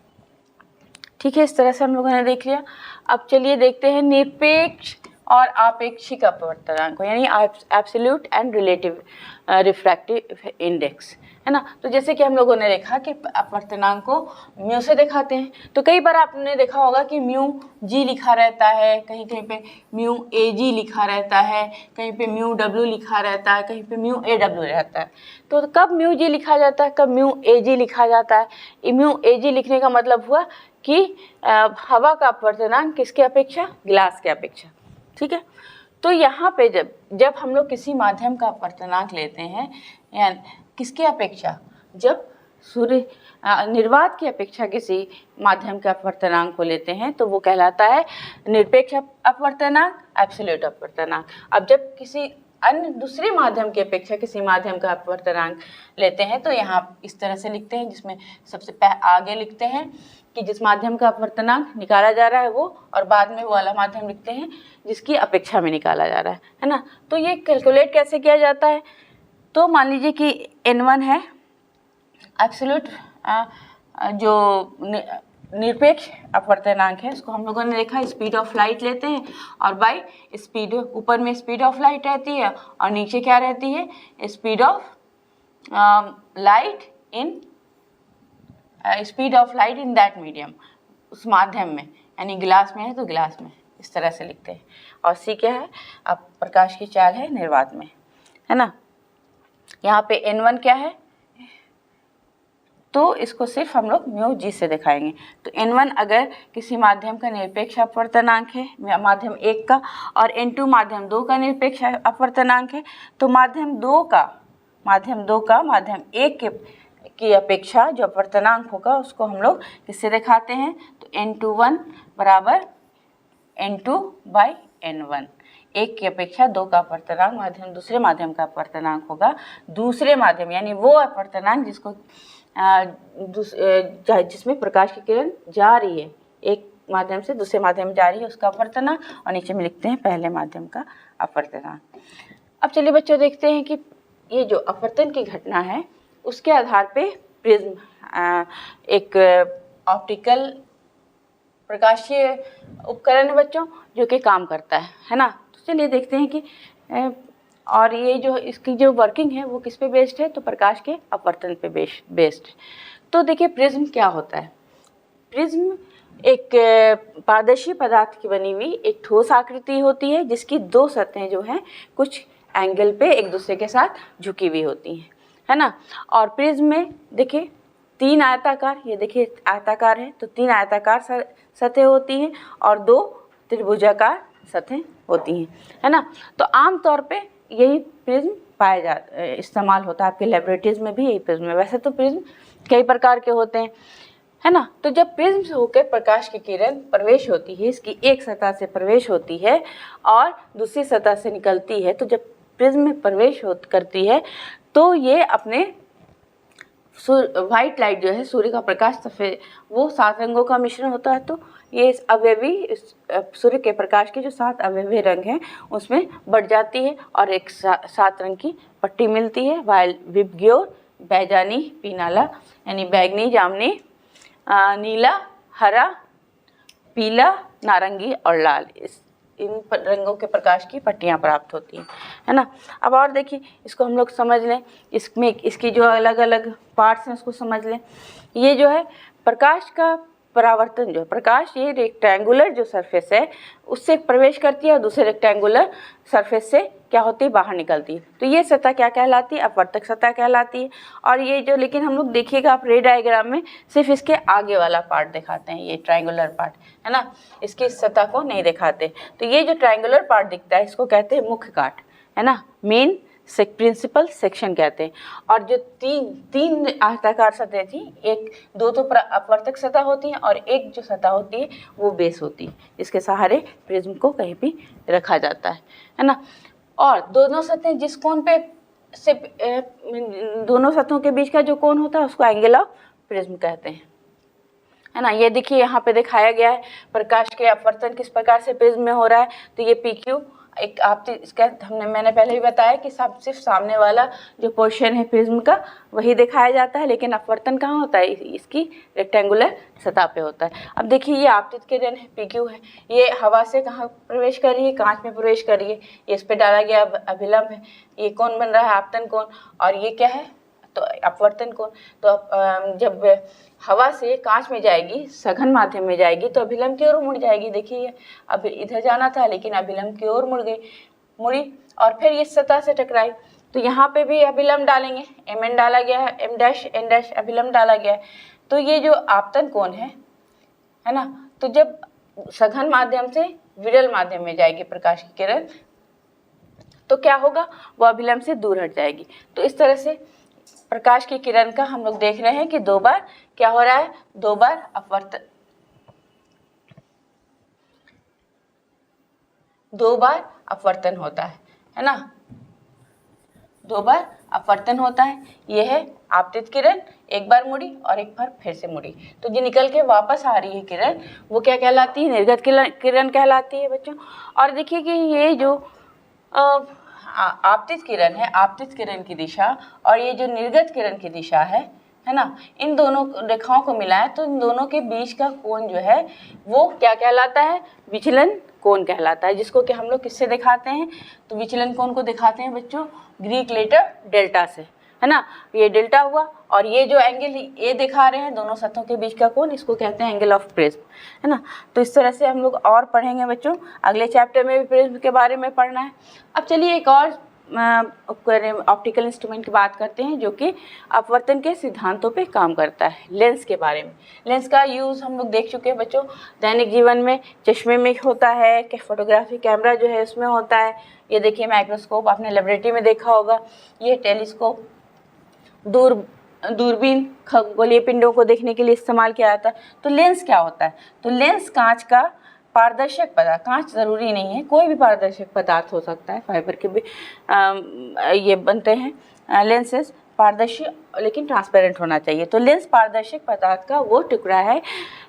[SPEAKER 1] ठीक है। इस तरह से हम लोगों ने देख लिया। अब चलिए देखते हैं निरपेक्ष और आपेक्षिक अपवर्तनांक, यानी absolute and relative refractive index, है ना। तो जैसे कि हम लोगों ने देखा कि अपवर्तनांक को म्यू से दिखाते हैं, तो कई बार आपने देखा होगा कि म्यू जी लिखा रहता है, कहीं कहीं पे म्यू ए जी लिखा रहता है, कहीं पे म्यू डब्ल्यू लिखा रहता है, कहीं पे म्यू ए डब्ल्यू रहता है। तो कब म्यू जी लिखा जाता है, कब म्यू ए जी लिखा जाता है। म्यू ए जी लिखने का मतलब हुआ कि हवा का अपवर्तनांक किसके अपेक्षा, ग्लास के अपेक्षा, ठीक है। तो यहाँ पे जब हम लोग किसी माध्यम का अपवर्तनांक लेते हैं या किसके अपेक्षा, जब सूर्य निर्वात की अपेक्षा किसी माध्यम के अपवर्तनांक को लेते हैं तो वो कहलाता है निरपेक्ष अपवर्तनांक, एब्सोल्यूट अपवर्तनांक। अब जब किसी अन्य दूसरे माध्यम की अपेक्षा किसी माध्यम का अपवर्तनांक लेते हैं तो यहाँ इस तरह से लिखते हैं, जिसमें सबसे आगे लिखते हैं कि जिस माध्यम का अपवर्तनांक निकाला जा रहा है वो, और बाद में वो वाला माध्यम लिखते हैं जिसकी अपेक्षा में निकाला जा रहा है ना। तो ये कैलकुलेट कैसे किया जाता है, तो मान लीजिए कि N1 है एब्सोल्यूट जो निरपेक्ष अपवर्तनांक है, उसको हम लोगों ने देखा स्पीड ऑफ लाइट लेते हैं, और बाई स्पीड, ऊपर में स्पीड ऑफ लाइट रहती है और नीचे क्या रहती है, speed of light in speed of light in that medium, उस माध्यम में, यानी गिलास में है तो गिलास में, इस तरह से लिखते हैं। और सी क्या है, अब प्रकाश की चाल है निर्वात में, है ना। यहाँ पे N1 क्या है, तो इसको सिर्फ हम लोग म्यू जी से दिखाएंगे। तो N1 अगर किसी माध्यम का निरपेक्ष अपवर्तनांक है, माध्यम 1 का, और N2 माध्यम 2 का निरपेक्ष अपवर्तनांक है, तो माध्यम 2 का माध्यम 1 की अपेक्षा जो अपवर्तनांक होगा उसको हम लोग किससे दिखाते हैं, तो N21 बराबर N2/N1। 1 की अपेक्षा 2 का अपवर्तनांक दूसरे माध्यम का अपवर्तनांक होगा, दूसरे माध्यम यानी वो अपवर्तनांक जिसमें प्रकाश की किरण जा रही है, एक माध्यम से दूसरे माध्यम में जा रही है, उसका अपवर्तनांक, और नीचे में लिखते हैं पहले माध्यम का अपवर्तनांक। अब चलिए बच्चों देखते हैं कि ये जो अपवर्तन की घटना है उसके आधार पे प्रिज्म एक ऑप्टिकल प्रकाशीय उपकरण है बच्चों जो कि काम करता है ना। तो चलिए देखते हैं कि और ये जो इसकी जो वर्किंग है वो किस पे बेस्ड है, तो प्रकाश के अपवर्तन पे बेस्ड है। तो देखिए प्रिज्म क्या होता है, प्रिज्म एक पारदर्शी पदार्थ की बनी हुई एक ठोस आकृति होती है जिसकी 2 सतहें जो हैं कुछ एंगल पे एक दूसरे के साथ झुकी हुई होती हैं, है ना। और प्रिज्म में देखिए 3 आयताकार, ये देखिए आयताकार है तो 3 आयताकार सतहें होती हैं और 2 त्रिभुजाकार सतहें होती हैं, है ना। तो आम तौर पे यही प्रिज्म इस्तेमाल होता है, आपके लेबोरेटरीज में भी यही प्रिज्म है। वैसे तो प्रिज्म कई प्रकार के होते हैं, है ना। तो जब प्रिज्म से होकर प्रकाश की किरण प्रवेश होती है, इसकी एक सतह से प्रवेश होती है और दूसरी सतह से निकलती है, तो जब प्रिज्म में प्रवेश करती है तो ये अपने वाइट लाइट जो है सूर्य का प्रकाश सफ़ेद, वो 7 रंगों का मिश्रण होता है। तो ये अवयवी सूर्य के प्रकाश के जो 7 अवयवी रंग हैं उसमें बढ़ जाती है और एक 7 रंग की पट्टी मिलती है। वाइल विबग्योर, बैजानी, पीनाला यानी बैगनी, जामनी, नीला, हरा, पीला, नारंगी और लाल, इन रंगों के प्रकाश की पट्टियाँ प्राप्त होती हैं, है ना। अब और देखिए, इसको हम लोग समझ लें, इसमें इसकी जो अलग अलग पार्ट्स हैं उसको समझ लें। ये जो है प्रकाश का परावर्तन, जो है प्रकाश, ये रेक्टेंगुलर जो सरफेस है उससे प्रवेश करती है और दूसरे रेक्टेंगुलर सरफेस से क्या होती है, बाहर निकलती है। तो ये सतह क्या कहलाती है, अपवर्तक सतह कहलाती है। और ये जो, लेकिन हम लोग देखिएगा आप रे डायग्राम में सिर्फ इसके आगे वाला पार्ट दिखाते हैं, ये ट्रायंगुलर पार्ट, है ना, इसकी सतह को नहीं दिखाते। तो ये जो ट्रायंगुलर पार्ट दिखता है इसको कहते हैं मुख्य काट, है ना, मेन प्रिंसिपल सेक्शन कहते हैं। और जो तीन आयताकार सतह थी, एक दो तो अपवर्तक सतह होती है और एक जो सतह होती है वो बेस होती है, इसके सहारे प्रिज्म को कहीं भी रखा जाता है ना। और दोनों सतहें जिस कोण पे से दोनों सतहों के बीच का जो कोण होता है उसको एंगल ऑफ प्रिज्म कहते हैं, है ना। ये देखिए यहाँ पे दिखाया गया है प्रकाश के अपवर्तन किस प्रकार से प्रिज्म में हो रहा है। तो ये PQ एक इसका मैंने पहले भी बताया कि सिर्फ सामने वाला जो पोर्शन है प्रिज्म का वही दिखाया जाता है, लेकिन अपवर्तन कहाँ होता है, इसकी रेक्टेंगुलर सतह पे होता है। अब देखिए ये आपतित किरण है, PQ है, ये हवा से कहाँ प्रवेश कर रही है, कांच में प्रवेश कर रही है, ये इस पर डाला गया अभिलंब है, ये कौन बन रहा है, आपतन कोण, और ये क्या है, तो अपवर्तन कोण। तो जब हवा से कांच में जाएगी, सघन माध्यम में जाएगी, तो अभिलंब की ओर मुड़ जाएगी। देखिए अब इधर जाना था लेकिन अभिलंब की ओर मुड़ी और फिर इस सतह से टकराई। तो यहाँ पे भी अभिलंब डालेंगे, MN डाला गया है, M' अभिलंब डाला गया है। तो ये जो आपतन कोण है ना, तो जब सघन माध्यम से विरल माध्यम में जाएगी प्रकाश की किरण, तो क्या होगा, वो अभिलंब से दूर हट जाएगी। तो इस तरह से प्रकाश की किरण का हम लोग देख रहे हैं कि 2 बार क्या हो रहा है, 2 बार अपवर्तन होता है ना, 2 बार अपवर्तन होता है। ये है आपतित किरण, एक बार मुड़ी और एक बार फिर से मुड़ी, तो जो निकल के वापस आ रही है किरण वो क्या कहलाती है, निर्गत किरण कहलाती है बच्चों। और देखिए कि ये जो आपतित किरण है, आपतित किरण की दिशा और ये जो निर्गत किरण की दिशा है ना, इन दोनों रेखाओं को मिलाएं तो इन दोनों के बीच का कोण जो है वो क्या कहलाता है, विचलन कोण कहलाता है, जिसको कि हम लोग किससे दिखाते हैं, तो विचलन कोण को दिखाते हैं बच्चों ग्रीक लेटर डेल्टा से, है ना। ये डेल्टा हुआ और ये जो एंगल ये दिखा रहे हैं दोनों सतहों के बीच का कोण, इसको कहते हैं एंगल ऑफ प्रिज्म, है ना। तो इस तरह से हम लोग और पढ़ेंगे बच्चों, अगले चैप्टर में भी प्रिज्म के बारे में पढ़ना है। अब चलिए एक और उपकरण ऑप्टिकल इंस्ट्रूमेंट की बात करते हैं जो कि अपवर्तन के सिद्धांतों पे काम करता है, लेंस के बारे में। लेंस का यूज़ हम लोग देख चुके हैं बच्चों, दैनिक जीवन में चश्मे में होता है, कि फोटोग्राफी कैमरा जो है उसमें होता है। ये देखिए माइक्रोस्कोप आपने लेबोरेटरी में देखा होगा, ये टेलीस्कोप दूरबीन खगोलीय पिंडों को देखने के लिए इस्तेमाल किया जाता है। तो लेंस क्या होता है, तो लेंस कांच का पारदर्शक पदार्थ, कांच ज़रूरी नहीं है, कोई भी पारदर्शक पदार्थ हो सकता है, फाइबर के भी ये बनते हैं लेंसेज, पारदर्शी लेकिन ट्रांसपेरेंट होना चाहिए। तो लेंस पारदर्शक पदार्थ का वो टुकड़ा है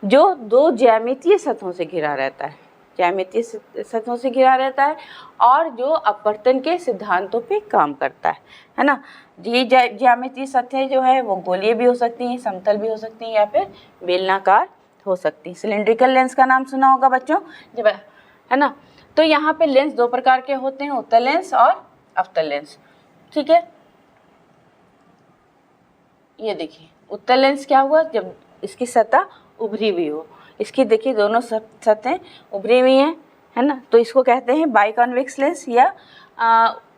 [SPEAKER 1] जो 2 ज्यामितीय सतहों से घिरा रहता है, ज्यामितीय सतहों से घिरा रहता है और जो अपवर्तन के सिद्धांतों पे काम करता है ना। ये ज्यामितीय सतहें जो है वो गोलीय भी हो सकती हैं, समतल भी हो सकती हैं या फिर बेलनाकार हो सकती है। सिलिंड्रिकल लेंस का नाम सुना होगा बच्चों, जब, है ना। तो यहाँ पे लेंस 2 प्रकार के होते हैं, उत्तल लेंस और अवतल लेंस, ठीक है। ये देखिए उत्तल लेंस क्या हुआ, जब इसकी सतह उभरी हुई हो, इसकी देखिए दोनों सतहें उभरी हुई हैं, है ना, तो इसको कहते हैं बाइकॉन्वेक्स लेंस या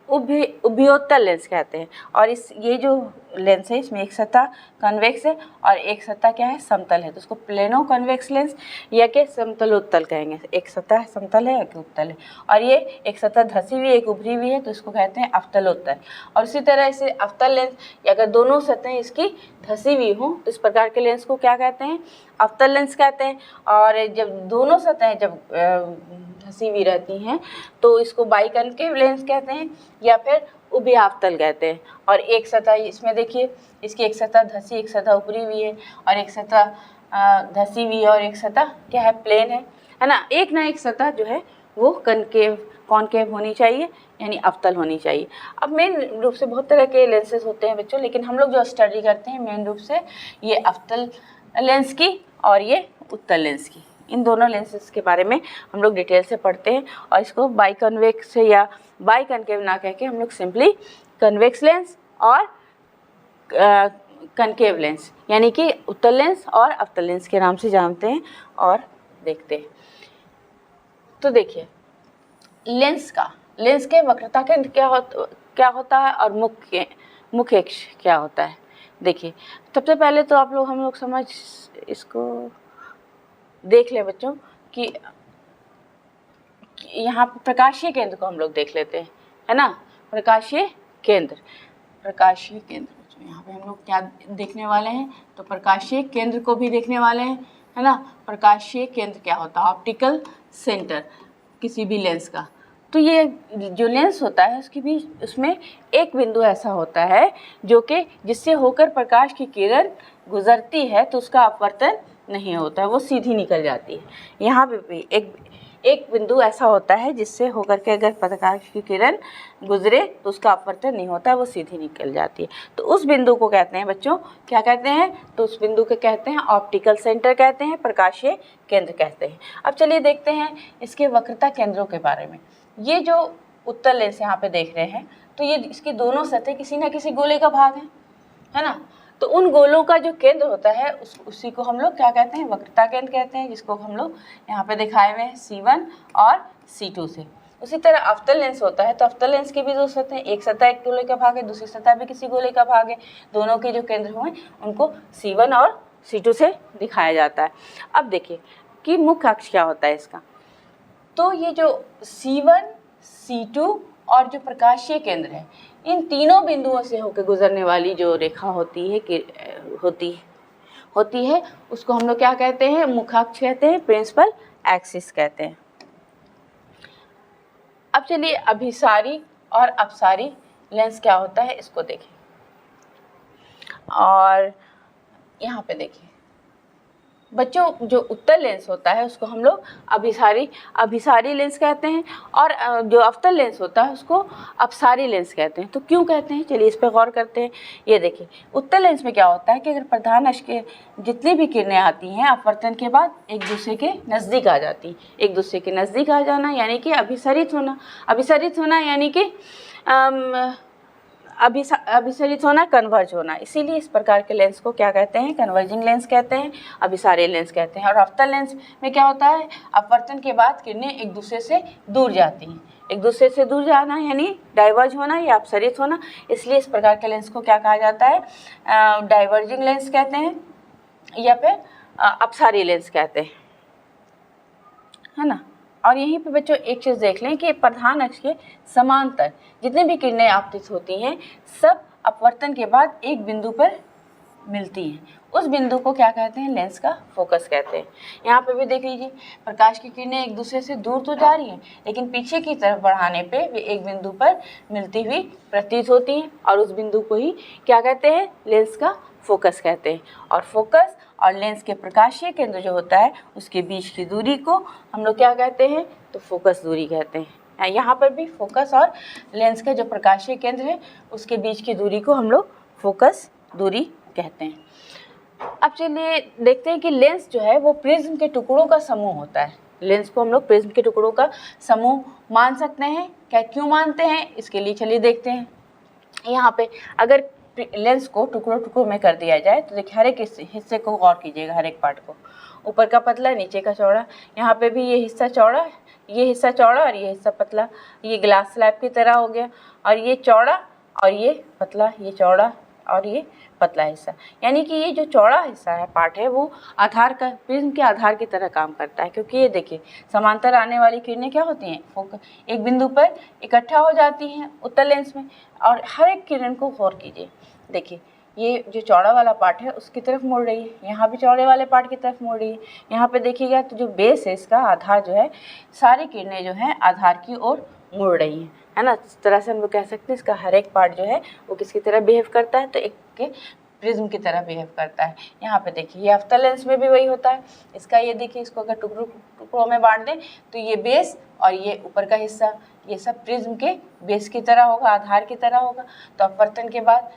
[SPEAKER 1] उभयोत्तल लेंस कहते हैं। और ये जो लेंस है इसमें एक सतह कन्वेक्स है और एक सतह क्या है, समतल है, तो उसको प्लेनो कन्वेक्स लेंस या के समतलोत्तल कहेंगे। एक सतह समतल है एक उत्तल है, और ये एक सतह धसी हुई एक उभरी हुई है, तो इसको कहते हैं अवतलोत्तल। और इसी तरह से अवतल लेंस, अगर दोनों सतहें इसकी धसी हुई हों तो इस प्रकार के लेंस को क्या कहते हैं, अवतल लेंस कहते हैं। और जब दोनों सतहें जब धसी हुई रहती हैं तो इसको बाइकॉन्वेक्स लेंस कहते हैं या फिर उभय अवतल कहते हैं। और एक सतह इसमें देखिए, इसकी एक सतह धसी, एक सतह ऊपरी भी है, और एक सतह धसी हुई है, और एक सतह क्या है, प्लेन है ना। एक ना एक सतह जो है वो कॉनकेव होनी चाहिए, यानी अवतल होनी चाहिए। अब मेन रूप से बहुत तरह के लेंसेज होते हैं बच्चों, लेकिन हम लोग जो स्टडी करते हैं मेन रूप से ये अवतल लेंस की और ये उत्तल लेंस की, इन दोनों लेंसेज के बारे में हम लोग डिटेल से पढ़ते हैं। और इसको बाई कन्वेक्स या बाई कनकेव ना कह के हम लोग सिंपली कन्वेक्स लेंस और कनकेव लेंस यानी कि उत्तल लेंस और अवतल लेंस के नाम से जानते हैं और देखते हैं। तो देखिए, लेंस के वक्रता केंद्र क्या होता है और मुख्य अक्ष क्या होता है। देखिए, सबसे पहले तो हम लोग समझ इसको देख लें बच्चों कि यहाँ पर प्रकाशीय केंद्र को हम लोग देख लेते हैं, है ना। प्रकाशीय केंद्र बच्चों, यहाँ पे हम लोग क्या देखने वाले हैं, तो प्रकाशीय केंद्र को भी देखने वाले हैं, है ना। प्रकाशीय केंद्र क्या होता है, ऑप्टिकल सेंटर किसी भी लेंस का। तो ये जो लेंस होता है उसमें एक बिंदु ऐसा होता है जो कि जिससे होकर प्रकाश की किरण गुजरती है तो उसका अपवर्तन नहीं होता है, वो सीधी निकल जाती है। यहाँ पे भी एक बिंदु ऐसा होता है जिससे होकर के अगर प्रकाश की किरण गुजरे तो उसका अपवर्तन नहीं होता है, वो सीधी निकल जाती है। तो उस बिंदु को कहते हैं बच्चों, क्या कहते हैं, तो उस बिंदु को कहते हैं ऑप्टिकल सेंटर कहते हैं, प्रकाशीय केंद्र कहते हैं। अब चलिए देखते हैं इसके वक्रता केंद्रों के बारे में। ये जो उत्तल लेंस यहाँ पे देख रहे हैं, तो ये इसकी दोनों सतह किसी न किसी गोले का भाग है ना। तो उन गोलों का जो केंद्र होता है उसी को हम लोग क्या कहते हैं, वक्रता केंद्र कहते हैं, जिसको हम लोग यहाँ पे दिखाए हुए हैं C1 और C2 से। उसी तरह अवतल लेंस होता है, तो अवतल लेंस की भी दो सतह, एक सतह एक गोले का भाग है, दूसरी सतह भी किसी गोले का भाग है। दोनों के जो केंद्र हुए उनको C1 और C2 से दिखाया जाता है। अब देखिए कि मुख्य अक्ष क्या होता है इसका। तो ये जो C1, C2 और जो प्रकाशीय केंद्र है, इन तीनों बिंदुओं से होकर गुजरने वाली जो रेखा होती है उसको हम लोग क्या कहते हैं, मुखाक्ष कहते हैं, प्रिंसिपल एक्सिस कहते हैं। अब चलिए अभिसारी और अपसारी लेंस क्या होता है इसको देखें। और यहाँ पे देखिए बच्चों, जो उत्तल लेंस होता है उसको हम लोग अभिसारी लेंस कहते हैं, और जो अवतल लेंस होता है उसको अपसारी लेंस कहते हैं। तो क्यों कहते हैं, चलिए इस पर गौर करते हैं। ये देखिए, उत्तल लेंस में क्या होता है कि अगर प्रधान अक्ष के जितनी भी किरणें आती हैं अपवर्तन के बाद एक दूसरे के नज़दीक आ जाती हैं। एक दूसरे के नज़दीक आ जाना यानी कि अभिसरित होना यानी कि अभिसरित होना, कन्वर्ज होना। इसीलिए इस प्रकार के लेंस को क्या कहते हैं, कन्वर्जिंग लेंस कहते हैं, अभिसारी लेंस कहते हैं। और अवतल लेंस में क्या होता है, अपवर्तन के बाद किरणें एक दूसरे से दूर जाती हैं। एक दूसरे से दूर जाना यानी डाइवर्ज होना या अपसरित होना, इसलिए इस प्रकार के लेंस को क्या कहा जाता है, डाइवर्जिंग लेंस कहते हैं या फिर अपसारी लेंस कहते हैं, है ना। और यहीं पे बच्चों एक चीज़ देख लें कि प्रधान अक्ष के समांतर जितनी भी किरणें आपतित होती हैं सब अपवर्तन के बाद एक बिंदु पर मिलती हैं। उस बिंदु को क्या कहते हैं, लेंस का फोकस कहते हैं। यहाँ पे भी देख लीजिए, प्रकाश की किरणें एक दूसरे से दूर तो जा रही हैं लेकिन पीछे की तरफ बढ़ाने पे वे एक बिंदु पर मिलती हुई प्रतीत होती हैं, और उस बिंदु को ही क्या कहते हैं, लेंस का फोकस कहते हैं। और फोकस और लेंस के प्रकाशीय केंद्र जो होता है उसके बीच की दूरी को हम लोग क्या कहते हैं, तो फोकस दूरी कहते हैं। यहाँ पर भी फोकस और लेंस का जो प्रकाशीय केंद्र है उसके बीच की दूरी को हम लोग फोकस दूरी कहते हैं। अब चलिए देखते हैं कि लेंस जो है वो प्रिज्म के टुकड़ों का समूह होता है। लेंस को हम लोग प्रिज्म के टुकड़ों का समूह मान सकते हैं। क्या, क्यों मानते हैं, इसके लिए चलिए देखते हैं। यहाँ पे अगर लेंस को टुकड़ों में कर दिया जाए तो देखिए हर एक हिस्से को गौर कीजिएगा, हर एक पार्ट को, ऊपर का पतला, नीचे का चौड़ा। यहाँ पे भी ये हिस्सा चौड़ा और ये हिस्सा पतला, ये ग्लास स्लैब की तरह हो गया, और ये चौड़ा और ये पतला, ये चौड़ा और ये पतला हिस्सा। यानी कि ये जो चौड़ा हिस्सा है, पार्ट है, वो आधार का, प्रिज्म के आधार की तरह काम करता है। क्योंकि ये देखिए समांतर आने वाली किरणें क्या होती हैं, एक बिंदु पर इकट्ठा हो जाती हैं उत्तल लेंस में, और हर एक किरण को गौर कीजिए। देखिए ये जो चौड़ा वाला पार्ट है उसकी तरफ मुड़ रही है, यहाँ भी चौड़े वाले पार्ट की तरफ मुड़ रही है। यहाँ पे देखिएगा तो जो बेस है इसका, आधार जो है, सारी किरणें जो हैं आधार की ओर मुड़ रही हैं, है ना। इस तरह से हम लोग कह सकते हैं इसका हर एक पार्ट जो है वो किसकी तरह बिहेव करता है, तो एक के प्रिज्म की तरह बिहेव करता है। यहाँ पे देखिए ये अफ्तर लेंस में भी वही होता है। इसका ये देखिए, इसको अगर टुकड़ों में बांट दें तो ये बेस और ये ऊपर का हिस्सा, ये सब प्रिज्म के बेस की तरह होगा, आधार की तरह होगा। तो अपवर्तन के बाद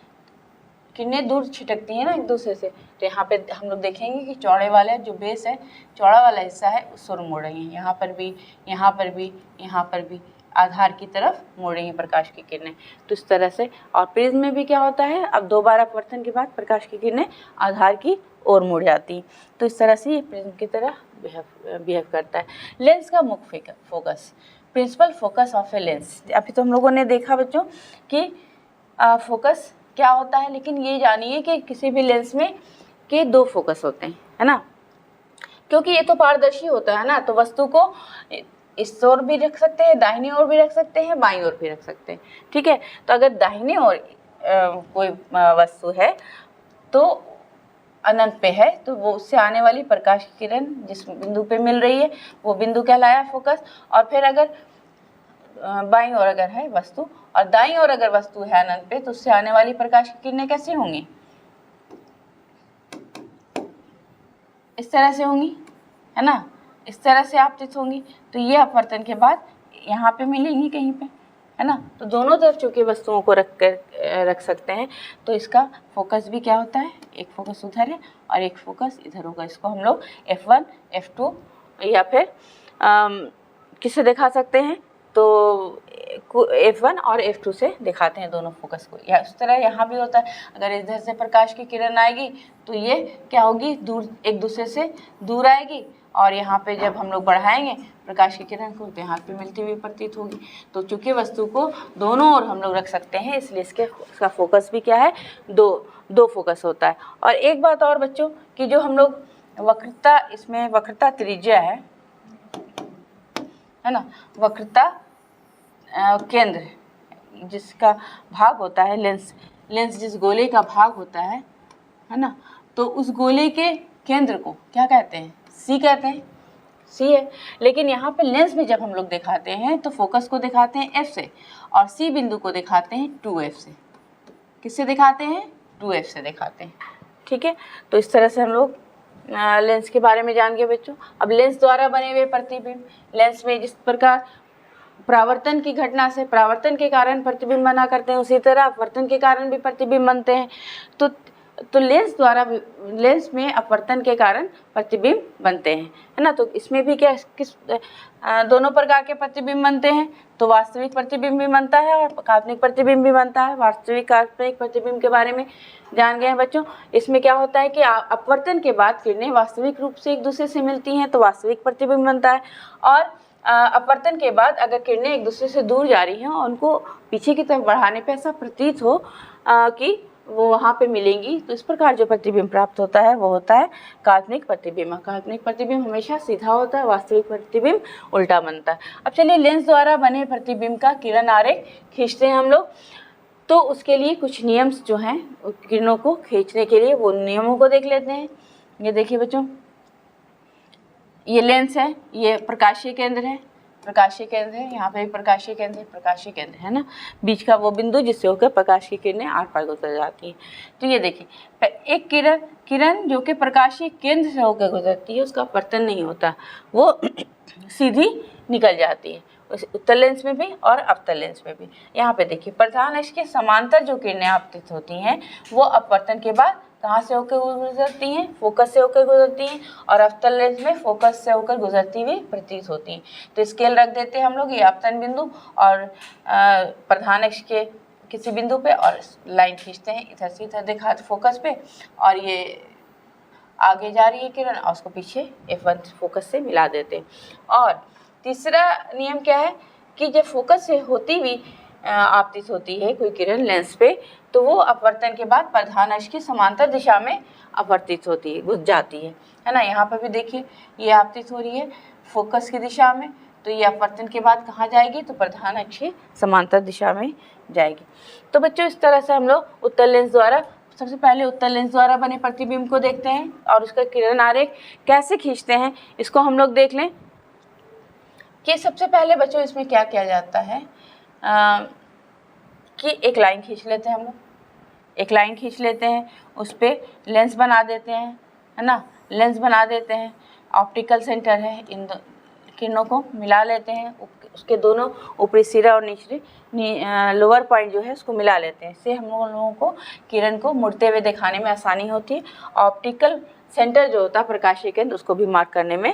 [SPEAKER 1] किरणें दूर छिटकती हैं ना एक दूसरे से, तो यहाँ पे हम लोग देखेंगे कि चौड़े वाला जो बेस है, चौड़ा वाला हिस्सा है, उस ओर मुड़ रही हैं। यहाँ पर भी, यहाँ पर भी, यहाँ पर भी आधार की तरफ मुड़ रही हैं प्रकाश की किरणें। तो इस तरह से, और प्रिज्म में भी क्या होता है, अब 2 बार अपवर्तन के बाद प्रकाश की किरणें आधार की ओर मुड़ जाती हैं। तो इस तरह से ये प्रिज्म की तरह बिहेव करता है। लेंस का मुख्य focus, principal focus of a lens. अभी तो हम लोगों ने देखा बच्चों कि फोकस क्या होता है, लेकिन ये जानिए कि किसी भी लेंस में के 2 फोकस होते हैं, है ना, क्योंकि ये तो पारदर्शी होता है ना, तो वस्तु को इस ओर भी रख सकते हैं, दाहिनी ओर भी रख सकते हैं, बाईं ओर भी रख सकते हैं, ठीक है। तो अगर दाहिनी ओर कोई वस्तु है तो अनंत पे है, तो वो उससे आने वाली प्रकाश की किरण जिस बिंदु पे मिल रही है वो बिंदु कहलाया फोकस। और फिर अगर बाईं ओर अगर है वस्तु और दाईं ओर अगर वस्तु है अनंत पे, तो उससे आने वाली प्रकाश की किरणें कैसी होंगी, इस तरह से होंगी, है ना, इस तरह से आपतित होंगी। तो ये अपवर्तन के बाद यहाँ पे मिलेंगी कहीं पे, है ना। तो दोनों तरफ चूंकि वस्तुओं को रख सकते हैं, तो इसका फोकस भी क्या होता है, एक फोकस उधर है और एक फोकस इधर होगा। इसको हम लोग F1, F2 या फिर किससे दिखा सकते हैं, तो F1 और F2 से दिखाते हैं दोनों फोकस को। या उस तरह यहाँ भी होता है, अगर इधर से प्रकाश की किरण आएगी तो ये क्या होगी, दूर, एक दूसरे से दूर आएगी, और यहाँ पे जब हम लोग बढ़ाएंगे प्रकाश की किरण को तो यहाँ पे मिलती हुई प्रतीत होगी। तो चूंकि वस्तु को दोनों ओर हम लोग रख सकते हैं, इसलिए इसका फोकस भी क्या है, दो फोकस होता है। और एक बात और बच्चों कि जो हम लोग वक्रता, इसमें वक्रता त्रिज्या है ना, वक्रता केंद्र जिसका भाग होता है लेंस जिस गोले का भाग होता है ना, तो उस गोले के केंद्र को क्या कहते हैं, सी कहते हैं, सी है। लेकिन यहाँ पे लेंस में जब हम लोग दिखाते हैं तो फोकस को दिखाते हैं F से और सी बिंदु को दिखाते हैं 2F से। किससे दिखाते हैं, 2F से दिखाते हैं, ठीक है। तो इस तरह से हम लोग लेंस के बारे में जान गए बच्चों। अब लेंस द्वारा बने हुए प्रतिबिंब, लेंस में जिस प्रकार परावर्तन की घटना से, परावर्तन के कारण प्रतिबिंब बना करते हैं, उसी तरह अपवर्तन के कारण भी प्रतिबिंब बनते हैं। तो लेंस में अपवर्तन के कारण प्रतिबिंब बनते हैं, है ना। तो इसमें भी क्या दोनों प्रकार के प्रतिबिंब बनते हैं, तो वास्तविक प्रतिबिंब भी बनता है और काल्पनिक प्रतिबिंब भी बनता है। वास्तविक काल्पनिक प्रतिबिंब के बारे में जान गए हैं बच्चों। इसमें क्या होता है कि अपवर्तन के बाद किरणें वास्तविक रूप से एक दूसरे से मिलती हैं तो वास्तविक प्रतिबिंब बनता है, और अपवर्तन के बाद अगर किरणें एक दूसरे से दूर जा रही हैं और उनको पीछे की तरफ बढ़ाने पे ऐसा प्रतीत हो कि वो वहाँ पे मिलेंगी, तो इस प्रकार जो प्रतिबिंब प्राप्त होता है वो होता है काल्पनिक प्रतिबिंब। काल्पनिक प्रतिबिंब हमेशा सीधा होता है, वास्तविक प्रतिबिंब उल्टा बनता है। अब चलिए लेंस द्वारा बने प्रतिबिंब का किरण आरेख खींचते हैं हम लोग। तो उसके लिए कुछ नियम जो हैं किरणों को खींचने के लिए, वो नियमों को देख लेते हैं। ये देखिए बच्चों, ये लेंस है, ये प्रकाशीय केंद्र है, प्रकाशीय केंद्र है, यहाँ पे भी प्रकाशीय केंद्र है, प्रकाशीय केंद्र है ना, बीच का वो बिंदु जिससे होकर प्रकाश की किरणें आर पार गुजर जाती हैं। तो ये देखिए, एक किरण जो कि प्रकाशीय केंद्र से होकर गुजरती है उसका अपवर्तन नहीं होता, वो सीधी निकल जाती है, उत्तल लेंस में भी और अवतल लेंस में भी। यहाँ पे देखिए, प्रधान अक्ष के समांतर जो किरणें आपतित होती हैं वो अपवर्तन के बाद कहाँ से होकर गुजरती हैं, फोकस से होकर गुजरती हैं, और अवतल लेंस में फोकस से होकर गुजरती हुई प्रतीत होती हैं। तो स्केल रख देते हैं हम लोग, ये आपतन बिंदु और प्रधान अक्ष के किसी बिंदु पे, और लाइन खींचते हैं इधर से इधर दिखाते फोकस पे, और ये आगे जा रही है किरण और उसको पीछे F1 फोकस से मिला देते हैं। और तीसरा नियम क्या है कि जब फोकस से होती हुई आपतित होती है कोई किरण लेंस पे, तो वो अपवर्तन के बाद प्रधान अक्ष की समांतर दिशा में अपवर्तित होती है, घुस जाती है ना। यहाँ पर भी देखिए, ये आपतित हो रही है फोकस की दिशा में, तो ये अपवर्तन के बाद कहाँ जाएगी, तो प्रधान अक्ष की समांतर दिशा में जाएगी। तो बच्चों, इस तरह से हम लोग उत्तल लेंस द्वारा, सबसे पहले उत्तल लेंस द्वारा बने प्रतिबिंब को देखते हैं और उसका किरण आरेख कैसे खींचते हैं इसको हम लोग देख लें। कि सबसे पहले बच्चों इसमें क्या किया जाता है कि एक लाइन खींच लेते हैं हम लोग, एक लाइन खींच लेते हैं, उस पर लेंस बना देते हैं, है ना, लेंस बना देते हैं, ऑप्टिकल सेंटर है, इन किरणों को मिला लेते हैं, उसके दोनों ऊपरी सिरा और निचली लोअर पॉइंट जो है उसको मिला लेते हैं। इससे हम लोगों को किरण को मुड़ते हुए दिखाने में आसानी होती है। ऑप्टिकल सेंटर जो होता है प्रकाशीय केंद्र, उसको भी मार्क करने में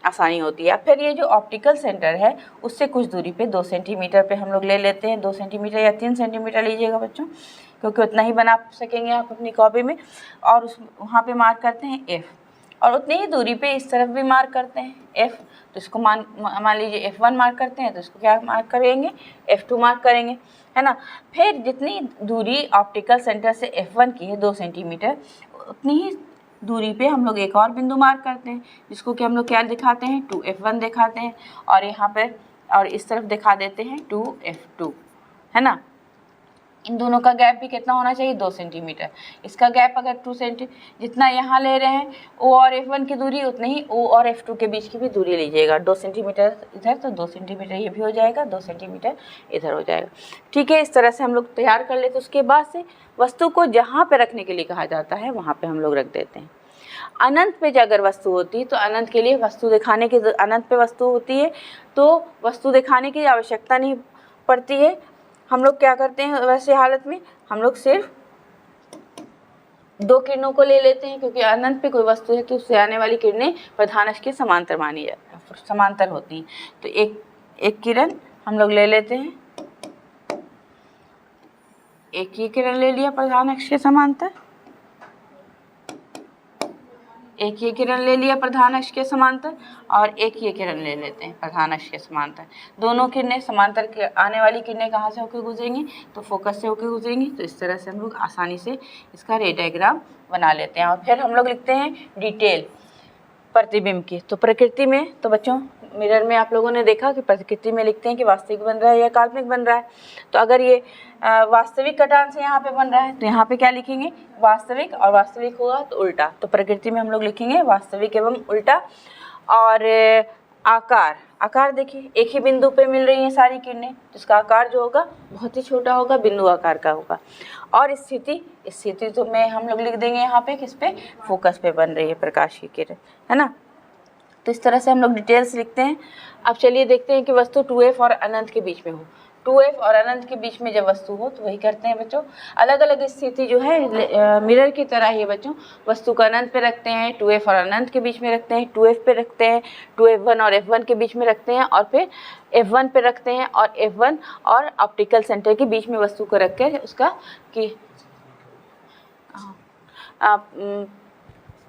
[SPEAKER 1] आसानी होती है। फिर ये जो ऑप्टिकल सेंटर है उससे कुछ दूरी पे 2 सेंटीमीटर पे हम लोग ले लेते हैं, 2 सेंटीमीटर या 3 सेंटीमीटर लीजिएगा बच्चों, क्योंकि उतना ही बना सकेंगे आप अपनी कॉपी में। और उस वहाँ पे मार्क करते हैं F, और उतनी ही दूरी पे इस तरफ भी मार्क करते हैं F। तो इसको मान लीजिए F1 मार्क करते हैं, तो इसको क्या मार्क करेंगे, F2 मार्क करेंगे, है ना। फिर जितनी दूरी ऑप्टिकल सेंटर से F1 की है 2 सेंटीमीटर, उतनी ही दूरी पे हम लोग एक और बिंदु मार्क करते हैं, जिसको कि हम लोग क्या दिखाते हैं, 2F1 दिखाते हैं, और यहाँ पे और इस तरफ दिखा देते हैं 2F2, है ना। इन दोनों का गैप भी कितना होना चाहिए, 2 सेंटीमीटर। इसका गैप अगर 2 सेंटीमीटर जितना यहाँ ले रहे हैं O और F1 की दूरी, उतनी ही O और F2 के बीच की भी दूरी लीजिएगा। 2 सेंटीमीटर इधर तो 2 सेंटीमीटर ये भी हो जाएगा, 2 सेंटीमीटर इधर हो जाएगा, ठीक है। इस तरह से हम लोग तैयार कर लेते हैं। उसके बाद से वस्तु को जहाँ पे रखने के लिए कहा जाता है वहाँ पे हम लोग रख देते हैं। अनंत पे अगर वस्तु होती तो अनंत के लिए वस्तु दिखाने की, अनंत पे वस्तु होती है तो वस्तु दिखाने की आवश्यकता नहीं पड़ती है। हम लोग क्या करते हैं वैसे हालत में, हम लोग सिर्फ 2 किरणों को ले लेते हैं, क्योंकि अनंत पे कोई वस्तु है तो उससे आने वाली किरणें प्रधान अक्ष के समांतर मानी जाती, समांतर होती हैं। तो एक किरण हम लोग ले लेते हैं, एक ये किरण ले लिया प्रधान अक्ष के समांतर, एक ये किरण ले लिया प्रधान अक्ष के समांतर, और एक ये किरण ले लेते हैं प्रधान अक्ष के समांतर। दोनों किरणें समांतर के आने वाली किरणें कहाँ से होकर गुजरेंगी, तो फोकस से होकर गुजरेंगी। तो इस तरह से हम लोग आसानी से इसका रे डायग्राम बना लेते हैं। और फिर हम लोग लिखते हैं डिटेल प्रतिबिंब की। तो प्रकृति में तो बच्चों मिरर में आप लोगों ने देखा कि प्रकृति में लिखते हैं कि वास्तविक बन रहा है या काल्पनिक बन रहा है। तो अगर ये वास्तविक कटान से यहाँ पे बन रहा है तो यहाँ पे क्या लिखेंगे, वास्तविक, और वास्तविक होगा तो उल्टा। तो प्रकृति में हम लोग लिखेंगे वास्तविक एवं उल्टा। और आकार देखिए, एक ही बिंदु पे मिल रही हैं सारी किरणें, जिसका आकार जो होगा बहुत ही छोटा होगा, बिंदु आकार का होगा। और स्थिति तो में हम लोग लिख देंगे यहाँ पे किस पे, फोकस पे बन रही है प्रकाश की किरण, है ना। तो इस तरह से हम लोग डिटेल्स लिखते हैं। अब चलिए देखते हैं कि वस्तु 2F और अनंत के बीच में हो। 2F और अनंत के बीच में जब वस्तु हो तो वही करते हैं बच्चों। अलग अलग स्थिति जो है मिरर की तरह ही बच्चों, वस्तु को अनंत पे रखते हैं, 2F और अनंत के बीच में रखते हैं, 2F पे रखते हैं, 2F1 और F1 के बीच में रखते हैं, और फिर F1 पे रखते हैं, और F1 और ऑप्टिकल सेंटर के बीच में वस्तु को रख के उसका कि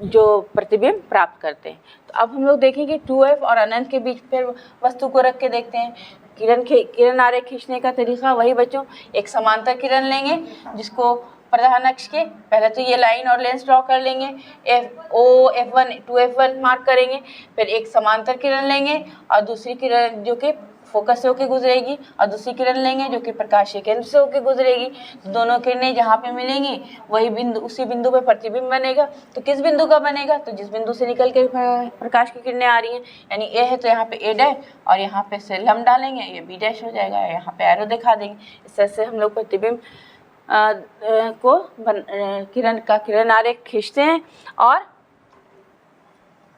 [SPEAKER 1] जो प्रतिबिंब प्राप्त करते हैं। तो अब हम लोग देखेंगे 2F और अनंत के बीच फिर वस्तु को रख के देखते हैं। किरण आरेख खींचने का तरीका वही बच्चों, एक समांतर किरण लेंगे जिसको प्रधान अक्ष के, पहले तो ये लाइन और लेंस ड्रॉ कर लेंगे, F1 2F1 मार्क करेंगे। फिर एक समांतर किरण लेंगे और दूसरी किरण जो कि फोकस से होकर गुजरेगी, और दूसरी किरण लेंगे जो कि प्रकाशीय केंद्र से होकर गुजरेगी। दोनों किरणें जहाँ पे मिलेंगी वही बिंदु, उसी बिंदु पे प्रतिबिंब बनेगा। तो किस बिंदु का बनेगा, तो जिस बिंदु से निकल के प्रकाश की किरणें आ रही हैं, यानी ए है तो यहाँ पे ए डैश, और यहाँ पे से लम्ब डालेंगे, ये बी डैश हो जाएगा, यहाँ पे एरो दिखा देंगे। इस तरह से हम लोग प्रतिबिंब को किरण आरेख खींचते हैं और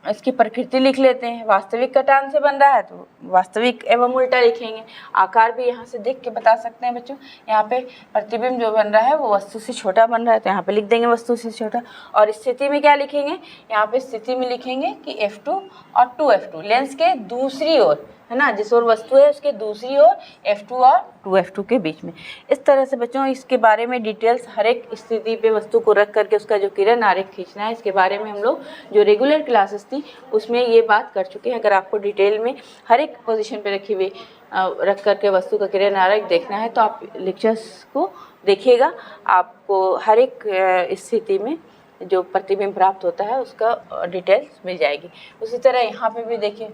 [SPEAKER 1] इसकी प्रकृति लिख लेते हैं। वास्तविक कटान से बन रहा है तो वास्तविक एवं उल्टा लिखेंगे। आकार भी यहाँ से देख के बता सकते हैं बच्चों। यहाँ पे प्रतिबिंब जो बन रहा है वो वस्तु से छोटा बन रहा है तो यहाँ पे लिख देंगे वस्तु से छोटा। और स्थिति में क्या लिखेंगे, यहाँ पे स्थिति में लिखेंगे कि F2 और 2F2 लेंस के दूसरी ओर, है ना, जिस ओर वस्तु है उसके दूसरी ओर F2 और 2F2 के बीच में। इस तरह से बच्चों इसके बारे में डिटेल्स हर एक स्थिति पे वस्तु को रख करके उसका जो किरण आरेख खींचना है, इसके बारे में हम लोग जो रेगुलर क्लासेस थी उसमें ये बात कर चुके हैं। अगर आपको डिटेल में हर एक पोजीशन पे रखी हुई रख करके वस्तु का किरण आरेख देखना है तो आप लेक्चर्स को देखिएगा, आपको हर एक स्थिति में जो प्रतिबिंब प्राप्त होता है उसका डिटेल्स मिल जाएगी। उसी तरह यहाँ पे भी देखिए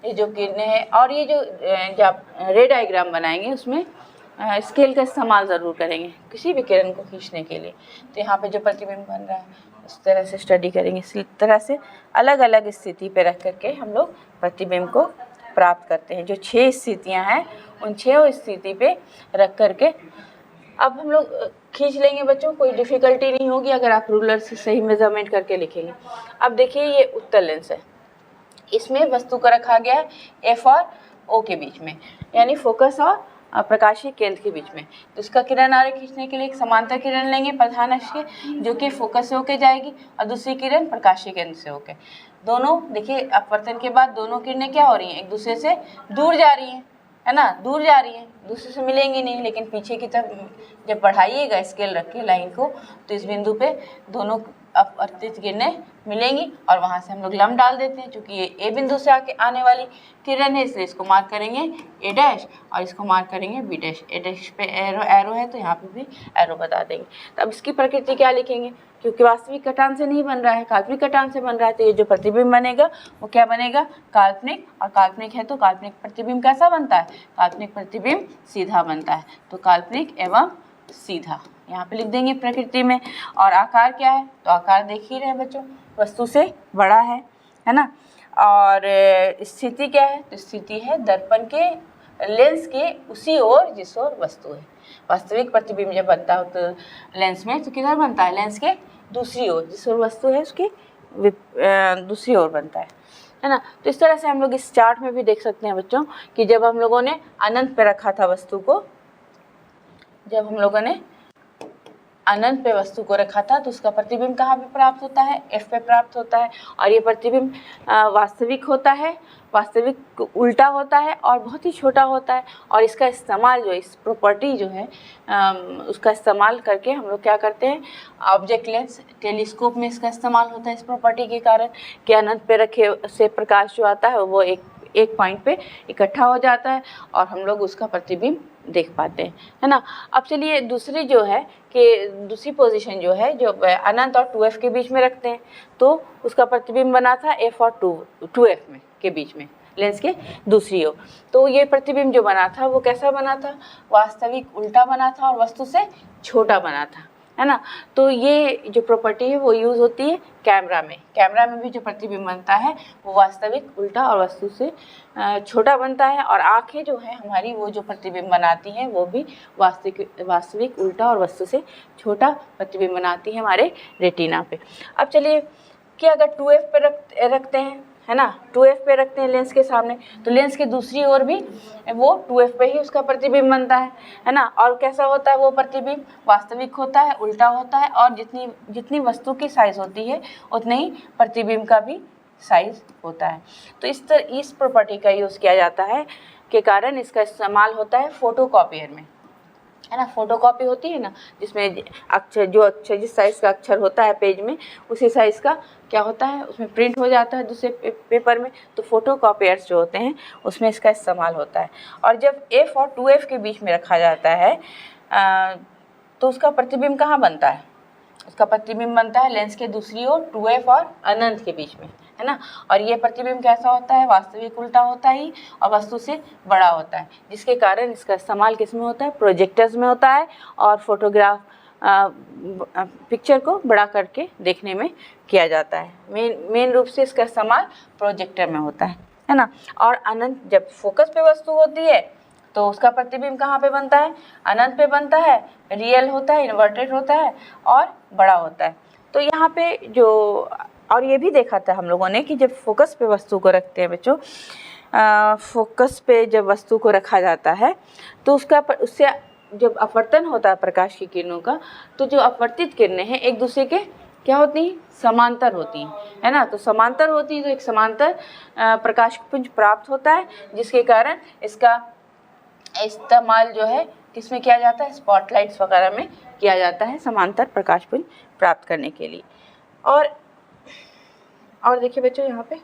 [SPEAKER 1] ये जो किरणें हैं, और ये जो जब रे डायग्राम बनाएंगे उसमें स्केल का इस्तेमाल ज़रूर करेंगे किसी भी किरण को खींचने के लिए। तो यहाँ पे जो प्रतिबिंब बन रहा है इस तरह से स्टडी करेंगे। इस तरह से अलग अलग स्थिति पे रख करके हम लोग प्रतिबिंब को प्राप्त करते हैं। जो 6 स्थितियाँ हैं उन 6 स्थिति पे रख करके अब हम लोग खींच लेंगे बच्चों, कोई डिफ़िकल्टी नहीं होगी अगर आप रूलर से सही मेज़रमेंट करके लिखेंगे। अब देखिए ये उत्तल लेंस है, इसमें वस्तु को रखा गया है एफ और ओ के बीच में, यानी फोकस और प्रकाशीय केंद्र के बीच में। तो इसका किरण आरेख खींचने के लिए एक समांतर किरण लेंगे प्रधान अक्ष के, जो कि फोकस से होके जाएगी, और दूसरी किरण प्रकाशीय केंद्र से होके। दोनों देखिए अपवर्तन के बाद दोनों किरणें क्या हो रही हैं, एक दूसरे से दूर जा रही हैं, है ना, दूर जा रही हैं, दूसरे से मिलेंगी नहीं। लेकिन पीछे की तरफ जब बढ़ाइएगा स्केल रख के लाइन को, तो इस बिंदु पे दोनों अपवर्तित किरणें मिलेंगी और वहाँ से हम लोग लम्ब डाल देते हैं। चूँकि ये ए बिंदु से आने वाली किरण है, इसलिए इसको मार्क करेंगे ए डैश और इसको मार्क करेंगे बी डैश। ए डैश पे एरो है तो यहाँ पे भी एरो बता देंगे। तो अब इसकी प्रकृति क्या लिखेंगे, क्योंकि वास्तविक कटान से नहीं बन रहा है, काल्पनिक कटान से बन रहा है, तो ये जो प्रतिबिंब बनेगा वो क्या बनेगा, काल्पनिक। और काल्पनिक है तो काल्पनिक प्रतिबिंब कैसा बनता है, काल्पनिक प्रतिबिंब सीधा बनता है। तो काल्पनिक एवं सीधा यहाँ पे लिख देंगे प्रकृति में। और आकार क्या है, तो आकार देख ही रहे बच्चों, वस्तु से बड़ा है ना। और स्थिति क्या है, तो स्थिति है दर्पण के लेंस के उसी ओर जिस ओर वस्तु है। वास्तविक प्रतिबिंब जब बनता है तो लेंस में, तो किधर बनता है, लेंस के दूसरी ओर, जिस ओर वस्तु है उसकी दूसरी ओर बनता है ना। तो इस तरह से हम लोग इस चार्ट में भी देख सकते हैं बच्चों कि जब हम लोगों ने अनंत पे रखा था वस्तु को, जब हम लोगों ने अनंत पे वस्तु को रखा था तो उसका प्रतिबिंब कहाँ पे प्राप्त होता है, एफ पे प्राप्त होता है। और ये प्रतिबिंब वास्तविक होता है, वास्तविक उल्टा होता है और बहुत ही छोटा होता है। और इसका इस्तेमाल जो इस प्रॉपर्टी जो है उसका इस्तेमाल करके हम लोग क्या करते हैं, ऑब्जेक्ट लेंस टेलीस्कोप में इसका इस्तेमाल होता है इस प्रॉपर्टी के कारण कि अनंत पे रखे से प्रकाश जो आता है वो एक पॉइंट पे इकट्ठा हो जाता है और हम लोग उसका प्रतिबिंब देख पाते हैं, है ना। अब चलिए दूसरी जो है कि दूसरी पोजीशन जो है, जो अनंत और 2f के बीच में रखते हैं, तो उसका प्रतिबिंब बना था f और 2f में के बीच में लेंस के दूसरी ओर। तो ये प्रतिबिंब जो बना था वो कैसा बना था, वास्तविक उल्टा बना था और वस्तु से छोटा बना था, है ना। तो ये जो प्रॉपर्टी है वो यूज़ होती है कैमरा में। कैमरा में भी जो प्रतिबिंब बनता है वो वास्तविक उल्टा और वस्तु से छोटा बनता है। और आँखें जो है हमारी वो जो प्रतिबिंब बनाती हैं वो भी वास्तविक उल्टा और वस्तु से छोटा प्रतिबिंब बनाती है हमारे रेटिना पे। अब चलिए कि अगर 2f पे रखते हैं, है ना, 2f पे रखते हैं लेंस के सामने, तो लेंस के दूसरी ओर भी वो 2f पे ही उसका प्रतिबिंब बनता है ना। और कैसा होता है वो प्रतिबिंब, वास्तविक होता है, उल्टा होता है, और जितनी वस्तु की साइज़ होती है उतने ही प्रतिबिंब का भी साइज़ होता है। तो इस प्रॉपर्टी का यूज़ किया जाता है के कारण इसका इस्तेमाल होता है फोटोकॉपियर में, है ना। फोटोकॉपी होती है ना, जिसमें अक्षर जिस साइज़ का अक्षर होता है पेज में, उसी साइज़ का क्या होता है उसमें प्रिंट हो जाता है दूसरे पेपर में। तो फोटोकॉपियर्स जो होते हैं उसमें इसका इस्तेमाल होता है। और जब f और 2f के बीच में रखा जाता है तो उसका प्रतिबिंब कहाँ बनता है, उसका प्रतिबिंब बनता है लेंस के दूसरी ओर 2f और अनंत के बीच में, है ना। और ये प्रतिबिंब कैसा होता है, वास्तविक उल्टा होता ही और वस्तु से बड़ा होता है, जिसके कारण इसका इस्तेमाल किस में होता है, प्रोजेक्टर्स में होता है। और फोटोग्राफ पिक्चर को बड़ा करके देखने में किया जाता है। मेन रूप से इसका इस्तेमाल प्रोजेक्टर में होता है ना। और अनंत जब फोकस पे वस्तु होती है तो उसका प्रतिबिंब कहाँ पे बनता है, अनंत पे बनता है, रियल होता है, इन्वर्टेड होता है और बड़ा होता है। तो यहाँ पे जो और ये भी देखा था हम लोगों ने कि जब फोकस पे वस्तु को रखते हैं बच्चों, फोकस पे जब वस्तु को रखा जाता है तो उससे जब अपवर्तन होता है प्रकाश की किरणों का, तो जो अपवर्तित किरणें हैं एक दूसरे के क्या होती हैं, समांतर होती हैं, है ना। तो समांतर होती हैं तो एक समांतर प्रकाश पुंज प्राप्त होता है, जिसके कारण इसका इस्तेमाल जो है किसमें किया जाता है, स्पॉटलाइट्स वगैरह में किया जाता है समांतर प्रकाश पुंज प्राप्त करने के लिए। और देखिए बच्चों यहाँ पे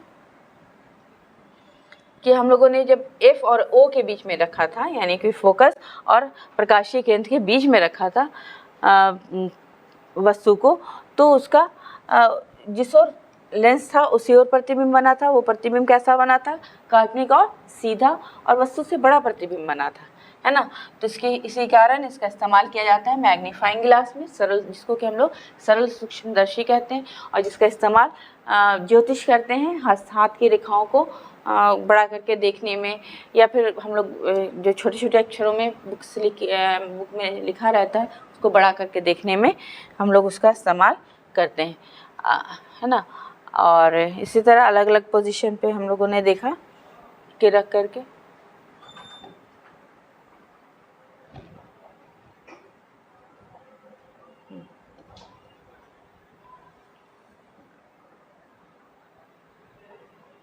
[SPEAKER 1] कि हम लोगों ने जब F और O के बीच में रखा था, यानी कि फोकस और प्रकाशीय केंद्र के बीच में रखा था वस्तु को, तो उसका जिस ओर लेंस था उसी ओर प्रतिबिंब बना था। वो प्रतिबिंब कैसा बना था, काल्पनिक और सीधा और वस्तु से बड़ा प्रतिबिंब बना था, है ना। तो इसी कारण इसका इस्तेमाल किया जाता है मैग्नीफाइंग ग्लास में, सरल, जिसको कि हम लोग सरल सूक्ष्मदर्शी कहते हैं, और जिसका इस्तेमाल ज्योतिष करते हैं, हाथ की रेखाओं को बड़ा करके देखने में, या फिर हम लोग जो छोटे छोटे अक्षरों में बुक में लिखा रहता है उसको बड़ा करके देखने में हम लोग उसका इस्तेमाल करते हैं, है ना। और इसी तरह अलग अलग पोजीशन पे हम लोगों ने देखा कि रख करके।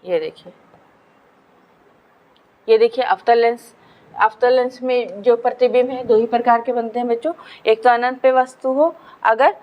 [SPEAKER 1] ये देखिए अवतल लेंस। अवतल लेंस में जो प्रतिबिंब है 2 ही प्रकार के बनते हैं बच्चों। एक तो अनंत पे वस्तु हो, अगर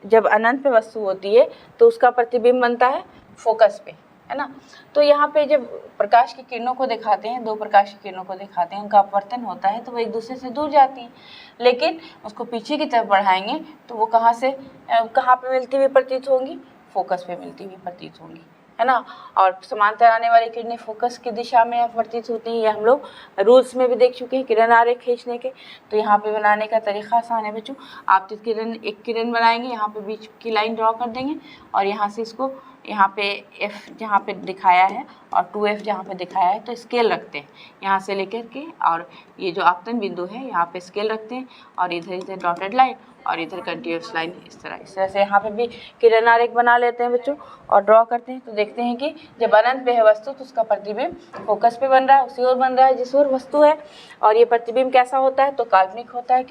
[SPEAKER 1] जब अनंत पे वस्तु होती है तो उसका प्रतिबिंब बनता है फोकस पे, है ना। तो यहाँ पे जब प्रकाश की किरणों को दिखाते हैं, 2 प्रकाश की किरणों को दिखाते हैं, उनका अपवर्तन होता है तो वो एक दूसरे से दूर जाती हैं, लेकिन उसको पीछे की तरफ बढ़ाएंगे तो वो कहाँ पे मिलती हुई प्रतीत होंगी, फोकस पे मिलती हुई प्रतीत होंगी, है ना। और समांतर आने वाली किरणें फोकस की दिशा में अपवर्तित होती हैं। ये हम लोग रूल्स में भी देख चुके हैं किरण आरेख खींचने के। तो यहाँ पे बनाने का तरीका आसान है बच्चों। आप एक किरण बनाएंगे, यहाँ पे बीच की लाइन ड्रॉ कर देंगे और यहाँ से इसको यहाँ पे F जहाँ पे दिखाया है और 2F जहाँ पे दिखाया है तो स्केल रखते हैं यहाँ से लेकर के, और ये जो आपतन बिंदु है यहाँ पे स्केल रखते हैं और इधर डॉटेड लाइन और इधर कंटिन्यूअस लाइन, इस तरह से यहाँ पे भी किरण आरेख बना लेते हैं बच्चों और ड्रॉ करते हैं। तो देखते हैं कि जब अनंत पे है वस्तु तो उसका प्रतिबिंब फोकस पे बन रहा है, उसी ओर बन रहा है जिस ओर वस्तु है। और ये प्रतिबिंब कैसा होता है, तो काल्पनिक होता है,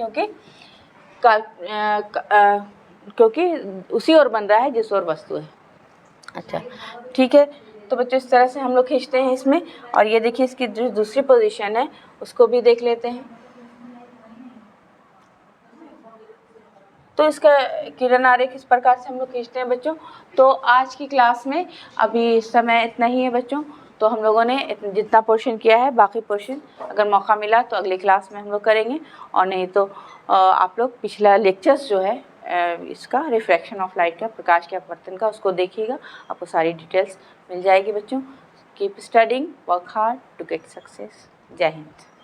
[SPEAKER 1] क्योंकि उसी ओर बन रहा है जिस ओर वस्तु है। अच्छा ठीक है, तो बच्चों इस तरह से हम लोग खींचते हैं इसमें। और ये देखिए इसकी जो दूसरी पोजीशन है उसको भी देख लेते हैं। तो इसका किरण आरेख इस प्रकार से हम लोग खींचते हैं बच्चों। तो आज की क्लास में अभी समय इतना ही है बच्चों। तो हम लोगों ने जितना पोर्शन किया है, बाकी पोर्शन अगर मौका मिला तो अगली क्लास में हम लोग करेंगे, और नहीं तो आप लोग पिछला लेक्चर्स जो है इसका रिफ्रैक्शन ऑफ लाइट का, प्रकाश के अपवर्तन का, उसको देखिएगा, आपको सारी डिटेल्स मिल जाएगी बच्चों। Keep studying, work hard to get success. जय हिंद।